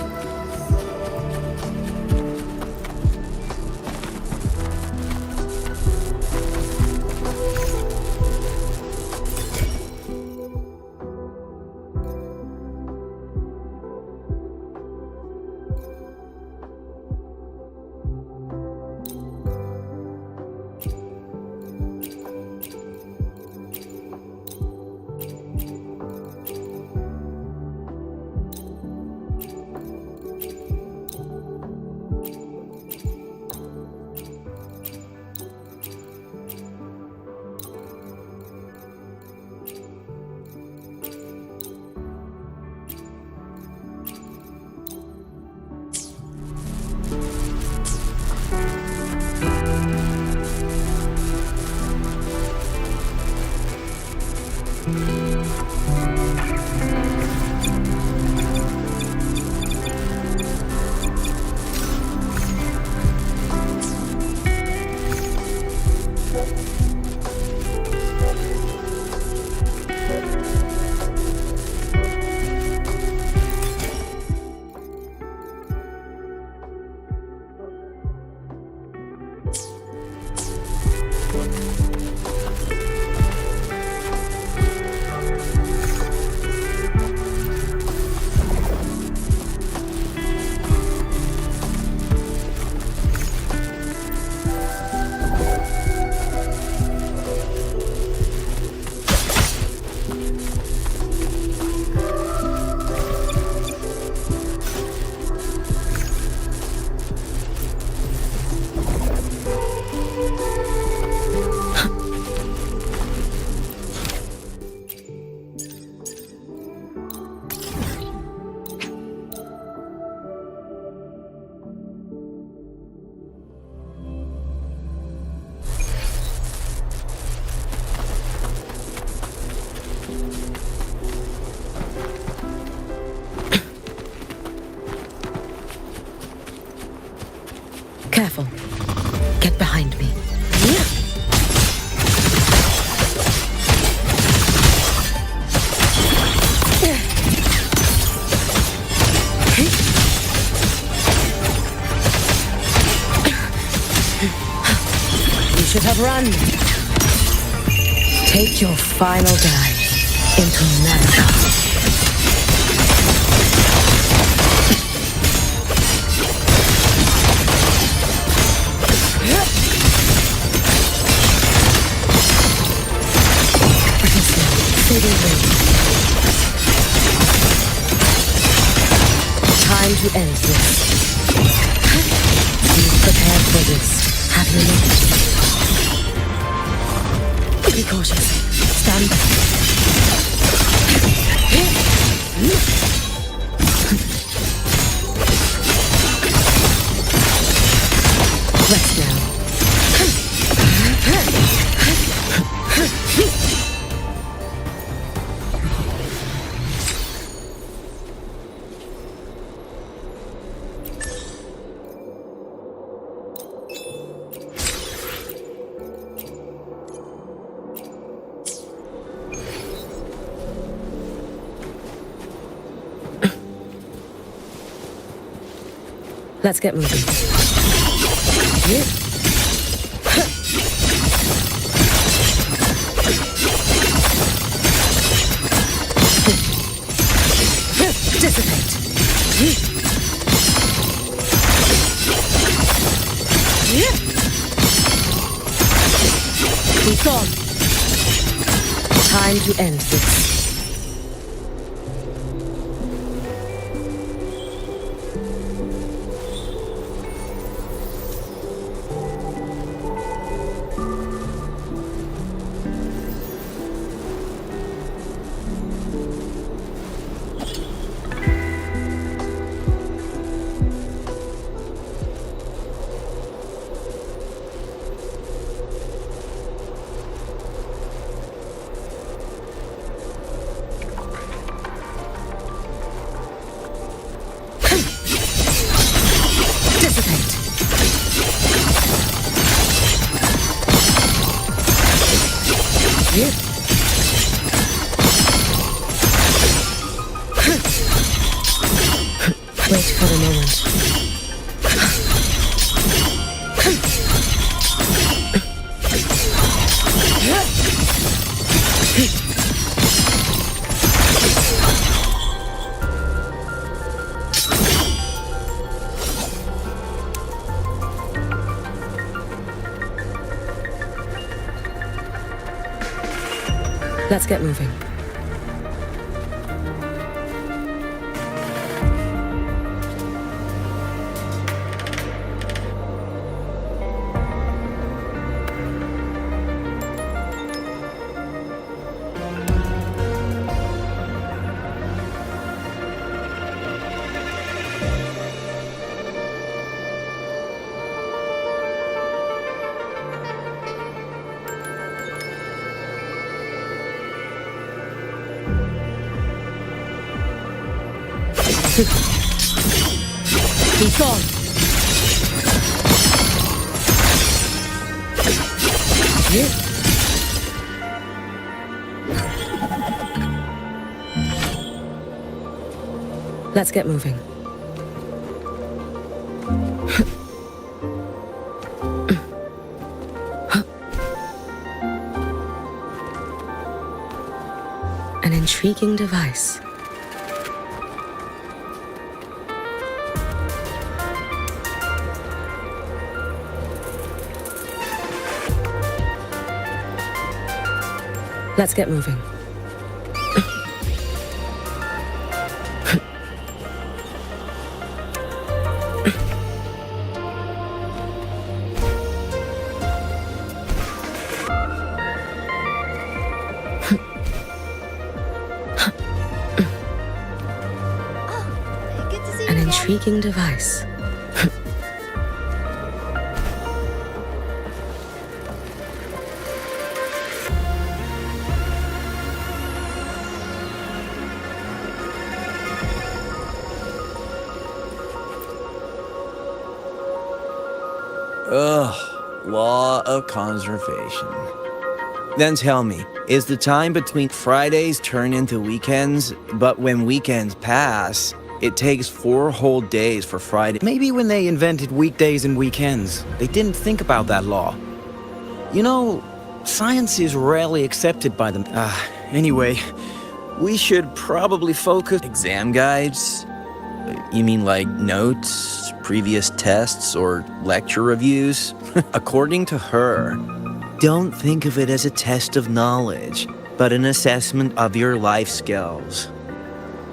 Careful. Get behind me. You should have run. Take your final dive into America. Time to end this. You've prepared for this, have you not? Be cautious. Stand back. Rest now. Let's get moving. Dissipate. Be gone. Time to end this. Dissipate. Yeah. Wait for the moment. Let's get moving. Be gone. Yeah. Let's get moving. An intriguing device. Let's get moving. An intriguing device. Ugh, law of conservation. Then tell me, is the time between Fridays turn into weekends, but when weekends pass, it takes 4 whole days for Friday? Maybe when they invented weekdays and weekends, they didn't think about that law. You know, science is rarely accepted by them. Anyway, we should probably focus. Exam guides? You mean like notes, previous tests, or lecture reviews? According to her, don't think of it as a test of knowledge, but an assessment of your life skills.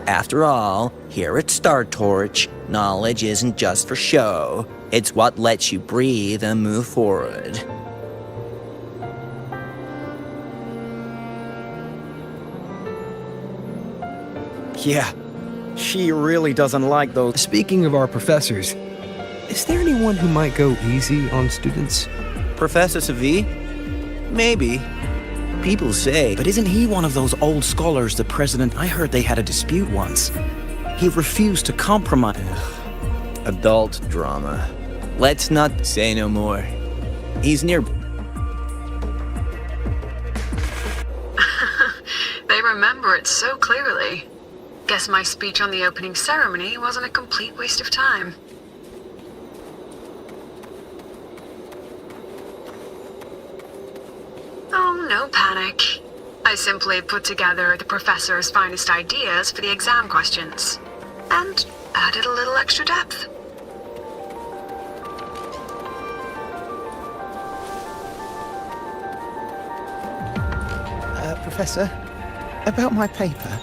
After all, here at Star Torch, knowledge isn't just for show. It's what lets you breathe and move forward. Yeah, she really doesn't like those. Speaking of our professors, is there anyone who might go easy on students? Professor Savi? Maybe. People say. But isn't he one of those old scholars the president? I heard they had a dispute once. He refused to compromise. Adult drama. Let's not say no more. He's near. They remember it so clearly. Guess my speech on the opening ceremony wasn't a complete waste of time. Oh, no panic. I simply put together the professor's finest ideas for the exam questions, and added a little extra depth. Professor, about my paper.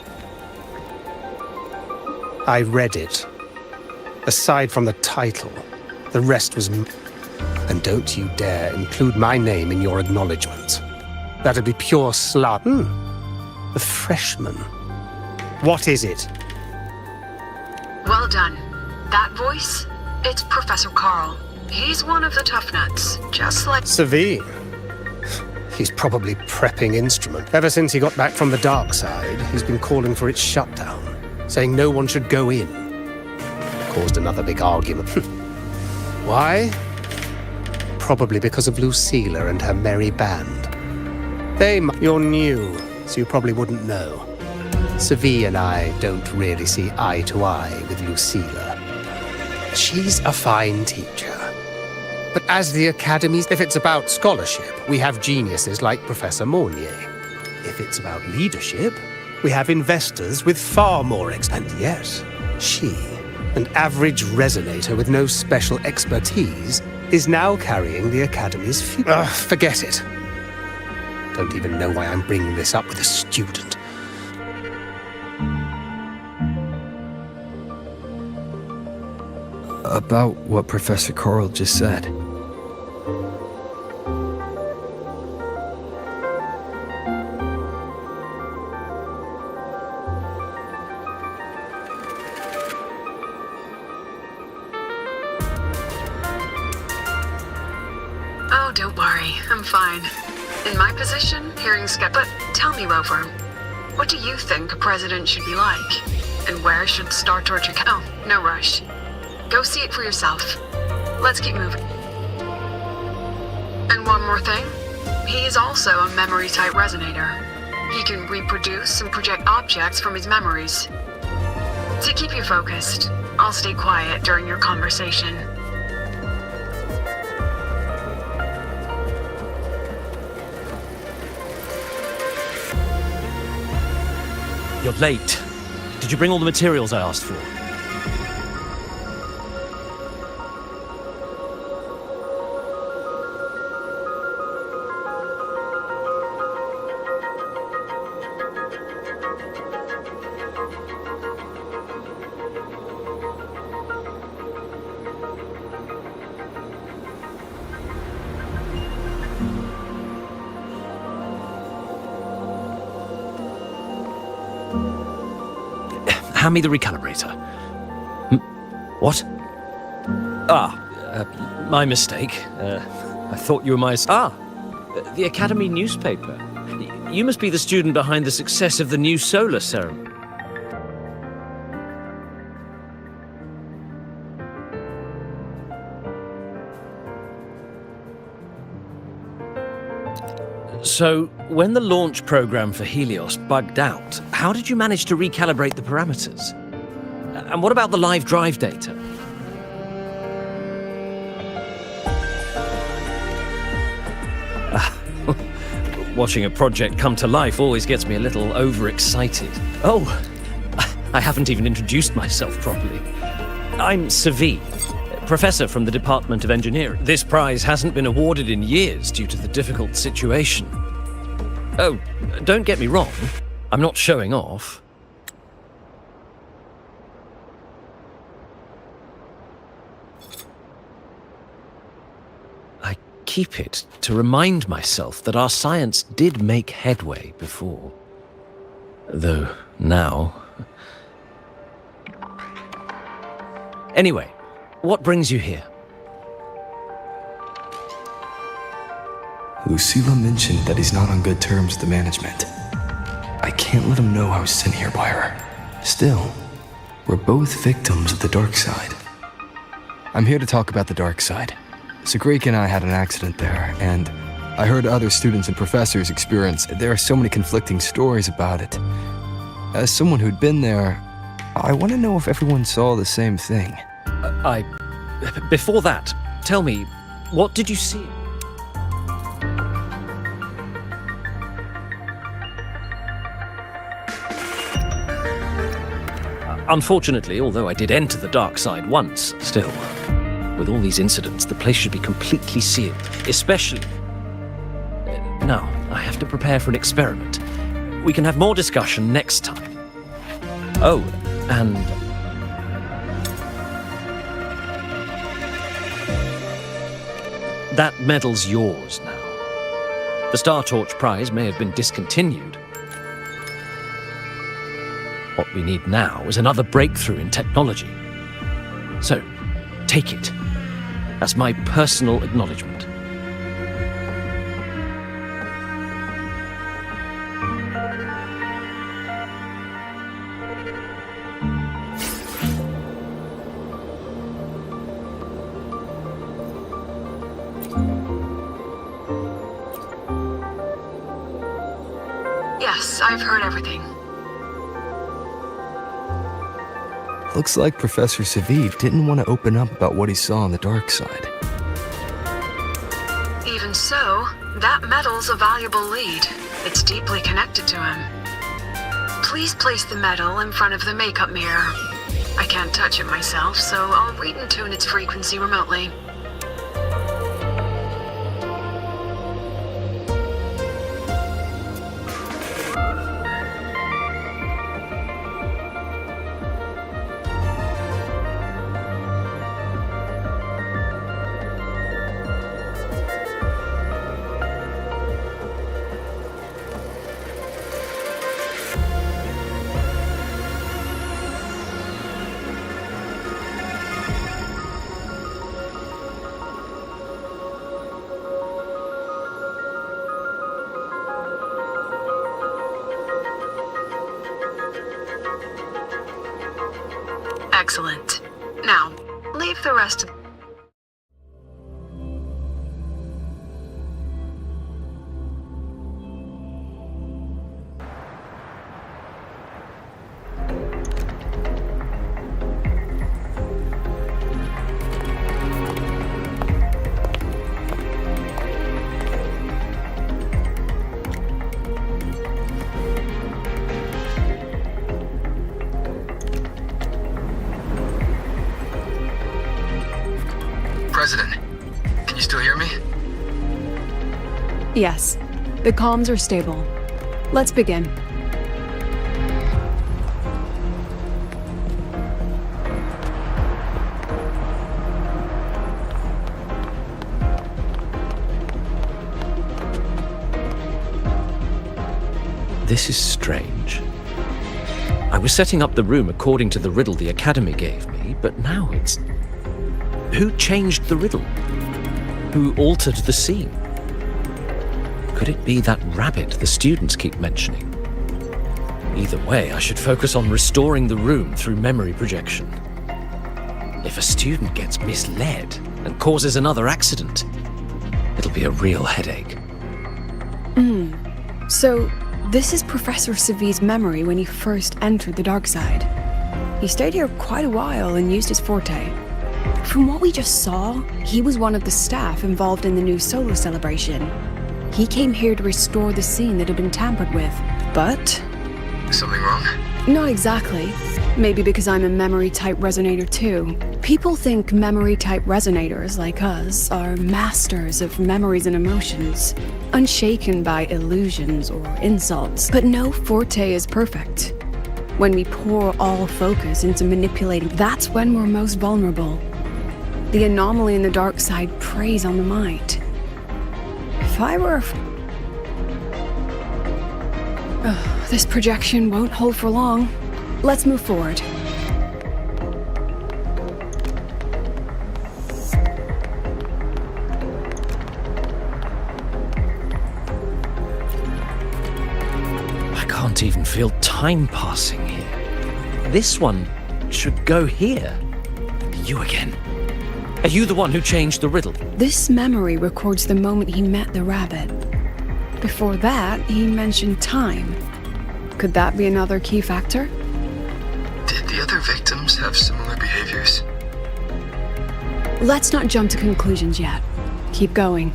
I read it. Aside from the title, the rest was... And don't you dare include my name in your acknowledgement. That'd be pure slut. The freshman. What is it? Well done. That voice, it's Professor Carl. He's one of the tough nuts, just like... Savine. He's probably prepping instrument. Ever since he got back from the dark side, he's been calling for its shutdown, saying no one should go in. Caused another big argument. Why? Probably because of Lucilla and her merry band. You're new, so you probably wouldn't know. Savi and I don't really see eye to eye with Lucilla. She's a fine teacher. But as the Academy, if it's about scholarship, we have geniuses like Professor Mornier. If it's about leadership, we have investors with far more And yes, she, an average resonator with no special expertise, is now carrying the Academy's future. Forget it. Don't even know why I'm bringing this up with a student. About what Professor Carl just said. Oh, don't worry. I'm fine. In my position, hearing But tell me, Rover, what do you think a president should be like? And where should Star Torture Oh, no rush. Go see it for yourself. Let's keep moving. And one more thing. He is also a memory-type resonator. He can reproduce and project objects from his memories. To keep you focused, I'll stay quiet during your conversation. You're late. Did you bring all the materials I asked for? Hand me the recalibrator. What? My mistake. I thought you were my... the Academy newspaper. You must be the student behind the success of the new solar ceremony. So, when the launch program for Helios bugged out, how did you manage to recalibrate the parameters? And what about the live drive data? Watching a project come to life always gets me a little overexcited. Oh, I haven't even introduced myself properly. I'm Savi, professor from the Department of Engineering. This prize hasn't been awarded in years due to the difficult situation. Oh, don't get me wrong. I'm not showing off. I keep it to remind myself that our science did make headway before. Though now... Anyway, what brings you here? Lucilla mentioned that he's not on good terms with the management. I can't let him know I was sent here by her. Still, we're both victims of the dark side. I'm here to talk about the dark side. Sagrika and I had an accident there, and I heard other students and professors experience. There are so many conflicting stories about it. As someone who'd been there, I want to know if everyone saw the same thing. Before that, tell me, what did you see? Unfortunately, although I did enter the dark side once, still, with all these incidents, the place should be completely sealed, especially... Now, I have to prepare for an experiment. We can have more discussion next time. Oh, and... that medal's yours now. The Star Torch prize may have been discontinued. What we need now is another breakthrough in technology. So, take it. That's my personal acknowledgement. Yes, I've heard everything. Looks like Professor Saviv didn't want to open up about what he saw on the dark side. Even so, that medal's a valuable lead. It's deeply connected to him. Please place the medal in front of the makeup mirror. I can't touch it myself, so I'll read and tune its frequency remotely. Excellent. Now, leave the rest of... President, can you still hear me? Yes, the comms are stable. Let's begin. This is strange. I was setting up the room according to the riddle the Academy gave me, but now it's... Who changed the riddle? Who altered the scene? Could it be that rabbit the students keep mentioning? Either way, I should focus on restoring the room through memory projection. If a student gets misled and causes another accident, it'll be a real headache. So, this is Professor Saviv's memory when he first entered the dark side. He stayed here quite a while and used his forte. From what we just saw, he was one of the staff involved in the new solo celebration. He came here to restore the scene that had been tampered with, but... Something wrong? Not exactly. Maybe because I'm a memory-type resonator too. People think memory-type resonators like us are masters of memories and emotions, unshaken by illusions or insults. But no forte is perfect. When we pour all focus into manipulating, that's when we're most vulnerable. The anomaly in the dark side preys on the mind. If I were... this projection won't hold for long. Let's move forward. I can't even feel time passing here. This one should go here. You again. Are you the one who changed the riddle? This memory records the moment he met the rabbit. Before that, he mentioned time. Could that be another key factor? Did the other victims have similar behaviors? Let's not jump to conclusions yet. Keep going.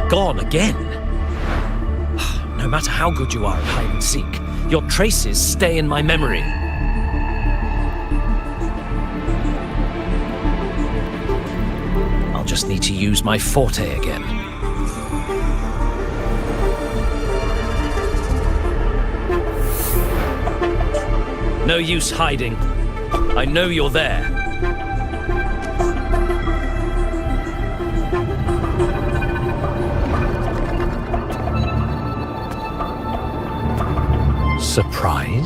Gone again. No matter how good you are at hide and seek, your traces stay in my memory. I'll just need to use my forte again. No use hiding. I know you're there.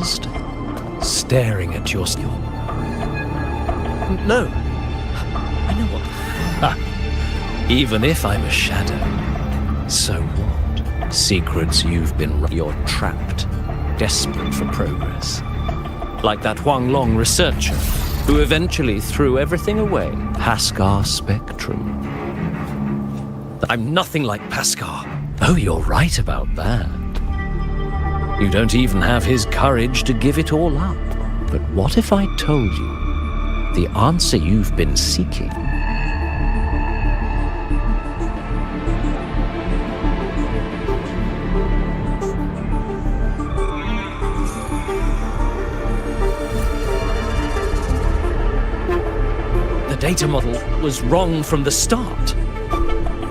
paused, staring at your... No. I know what... Even if I'm a shadow, so what? Secrets you've been... You're trapped, desperate for progress. Like that Huang Long researcher, who eventually threw everything away. Paskar Spectrum. I'm nothing like Paskar. Oh, you're right about that. You don't even have his courage to give it all up. But what if I told you the answer you've been seeking? The data model was wrong from the start.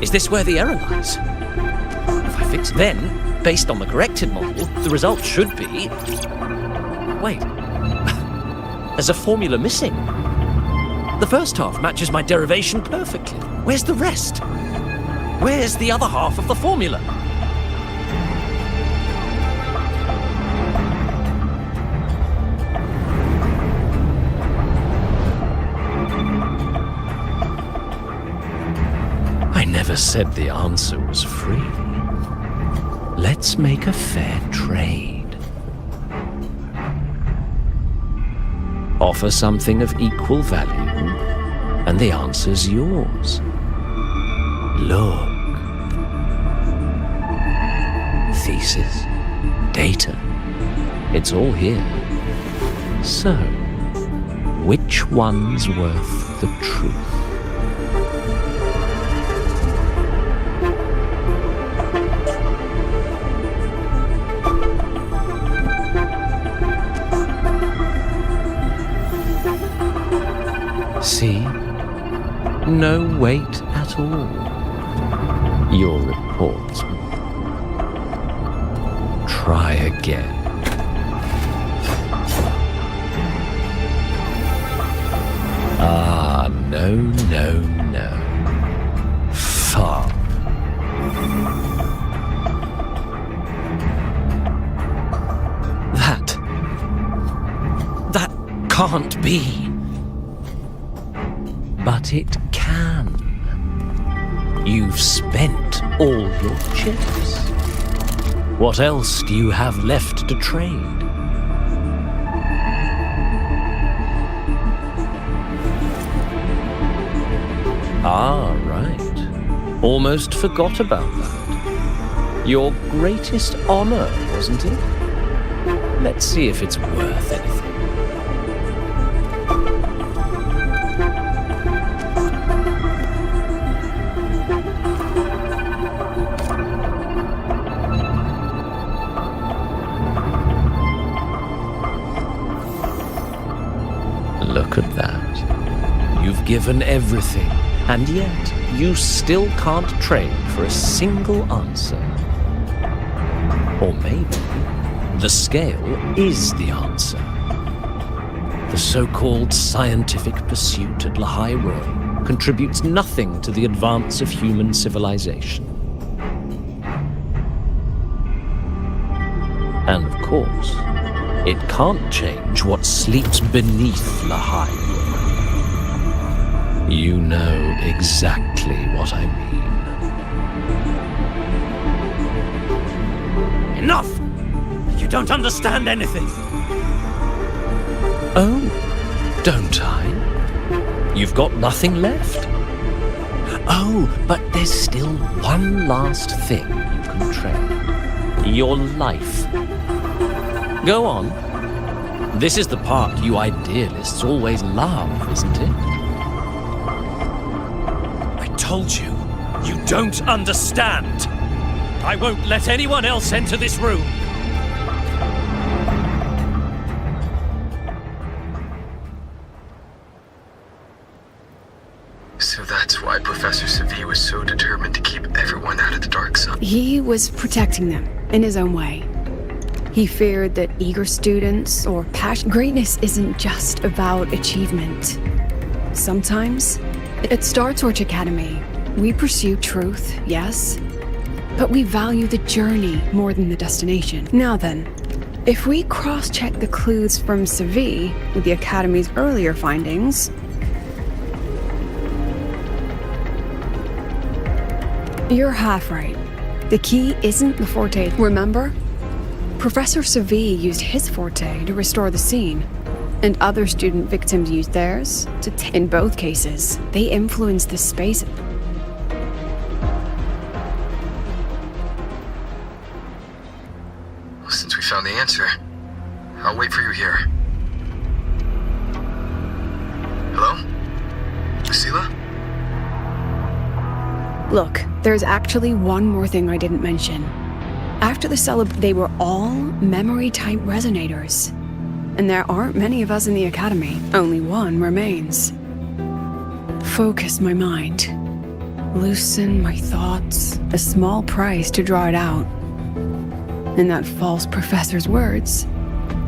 Is this where the error lies? If I fix then, based on the corrected model, the result should be... Wait. There's a formula missing. The first half matches my derivation perfectly. Where's the rest? Where's the other half of the formula? I never said the answer was free. Let's make a fair trade. Offer something of equal value, and the answer's yours. Look. Thesis, data, it's all here. So, which one's worth the truth? See? No weight at all. Your report. Try again. Ah, no, no, no. Far. That can't be. But it can. You've spent all your chips. What else do you have left to trade? Ah, right. Almost forgot about that. Your greatest honor, wasn't it? Let's see if it's worth anything. Look at that. You've given everything, and yet you still can't trade for a single answer. Or maybe the scale is the answer. The so-called scientific pursuit at Lahai Roi contributes nothing to the advance of human civilization. And of course, it can't change what sleeps beneath Lahai. You know exactly what I mean. Enough! You don't understand anything. Oh, don't I? You've got nothing left. Oh, but there's still one last thing you can trade. Your life. Go on. This is the part you idealists always love, isn't it? I told you, you don't understand. I won't let anyone else enter this room. So that's why Professor Savi was so determined to keep everyone out of the dark side. He was protecting them in his own way. He feared that eager students or passion... Greatness isn't just about achievement. Sometimes, at Star Torch Academy, we pursue truth, yes, but we value the journey more than the destination. Now then, If we cross-check the clues from Seville with the Academy's earlier findings... You're half right. The key isn't the Forte, remember? Professor Seville used his Forte to restore the scene, and other student victims used theirs in both cases, they influenced the space. Since we found the answer, I'll wait for you here. Hello? Lucilla? Look, there's actually one more thing I didn't mention. After the they were all memory-type resonators. And there aren't many of us in the Academy. Only one remains. Focus my mind. Loosen my thoughts. A small price to draw it out. In that false professor's words,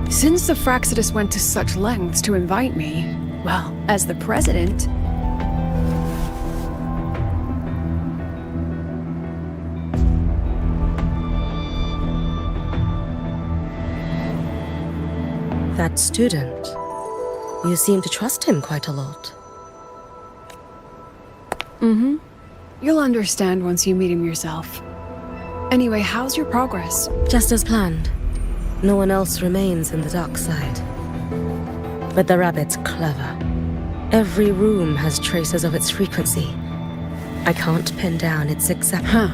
since the Fraxidus went to such lengths to invite me, well, as the president... That student. You seem to trust him quite a lot. Mm-hmm. You'll understand once you meet him yourself. Anyway, how's your progress? Just as planned. No one else remains in the dark side. But the rabbit's clever. Every room has traces of its frequency. I can't pin down its exact... Huh.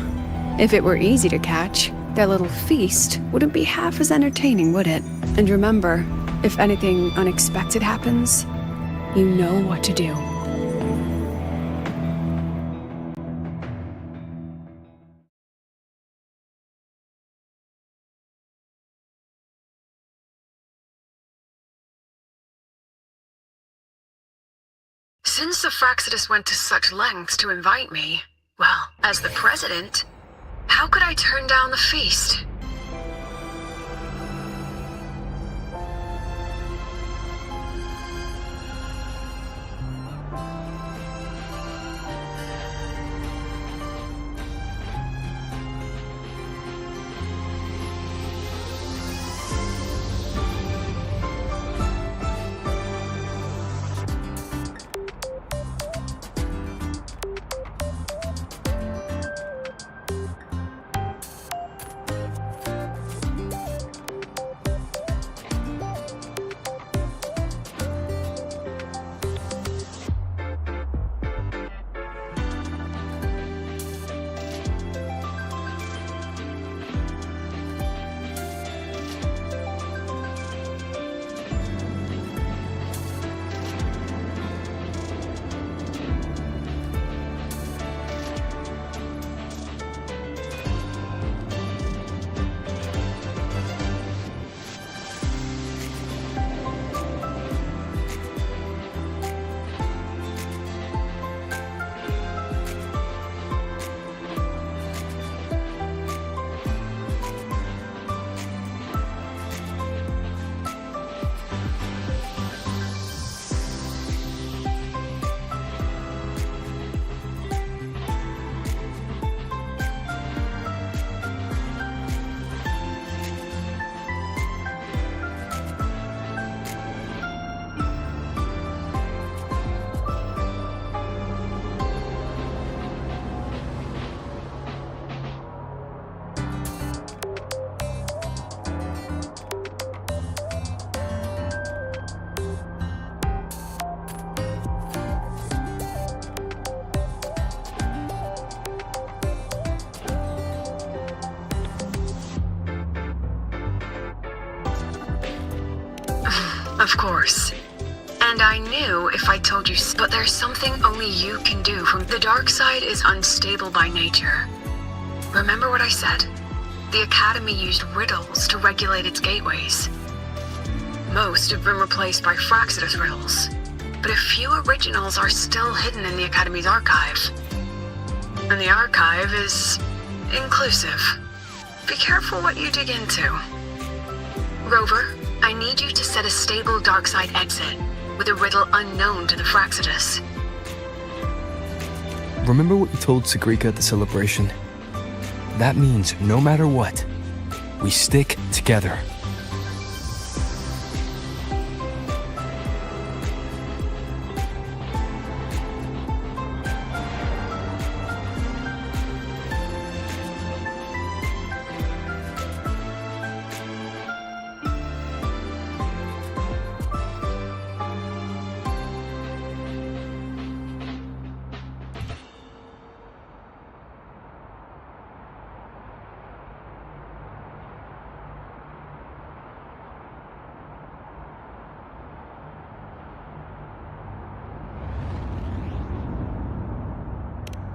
If it were easy to catch, their little feast wouldn't be half as entertaining, would it? And remember, if anything unexpected happens, you know what to do. Since the Fraxidus went to such lengths to invite me, well, as the president, how could I turn down the feast? Of course. And I knew if I told you, but there's something only you can do. From the dark side is unstable by nature. Remember what I said? The Academy used riddles to regulate its gateways. Most have been replaced by Fraxidus riddles, but a few originals are still hidden in the Academy's archive. And the archive is inclusive. Be careful what you dig into. Rover, I need you to set a stable dark side exit with a riddle unknown to the Fraxidus. Remember what you told Sagrika at the celebration? That means no matter what, we stick together.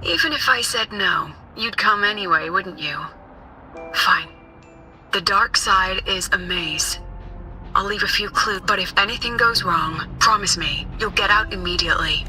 Even if I said no, you'd come anyway, wouldn't you? Fine. The dark side is a maze. I'll leave a few clues, but if anything goes wrong, promise me, you'll get out immediately.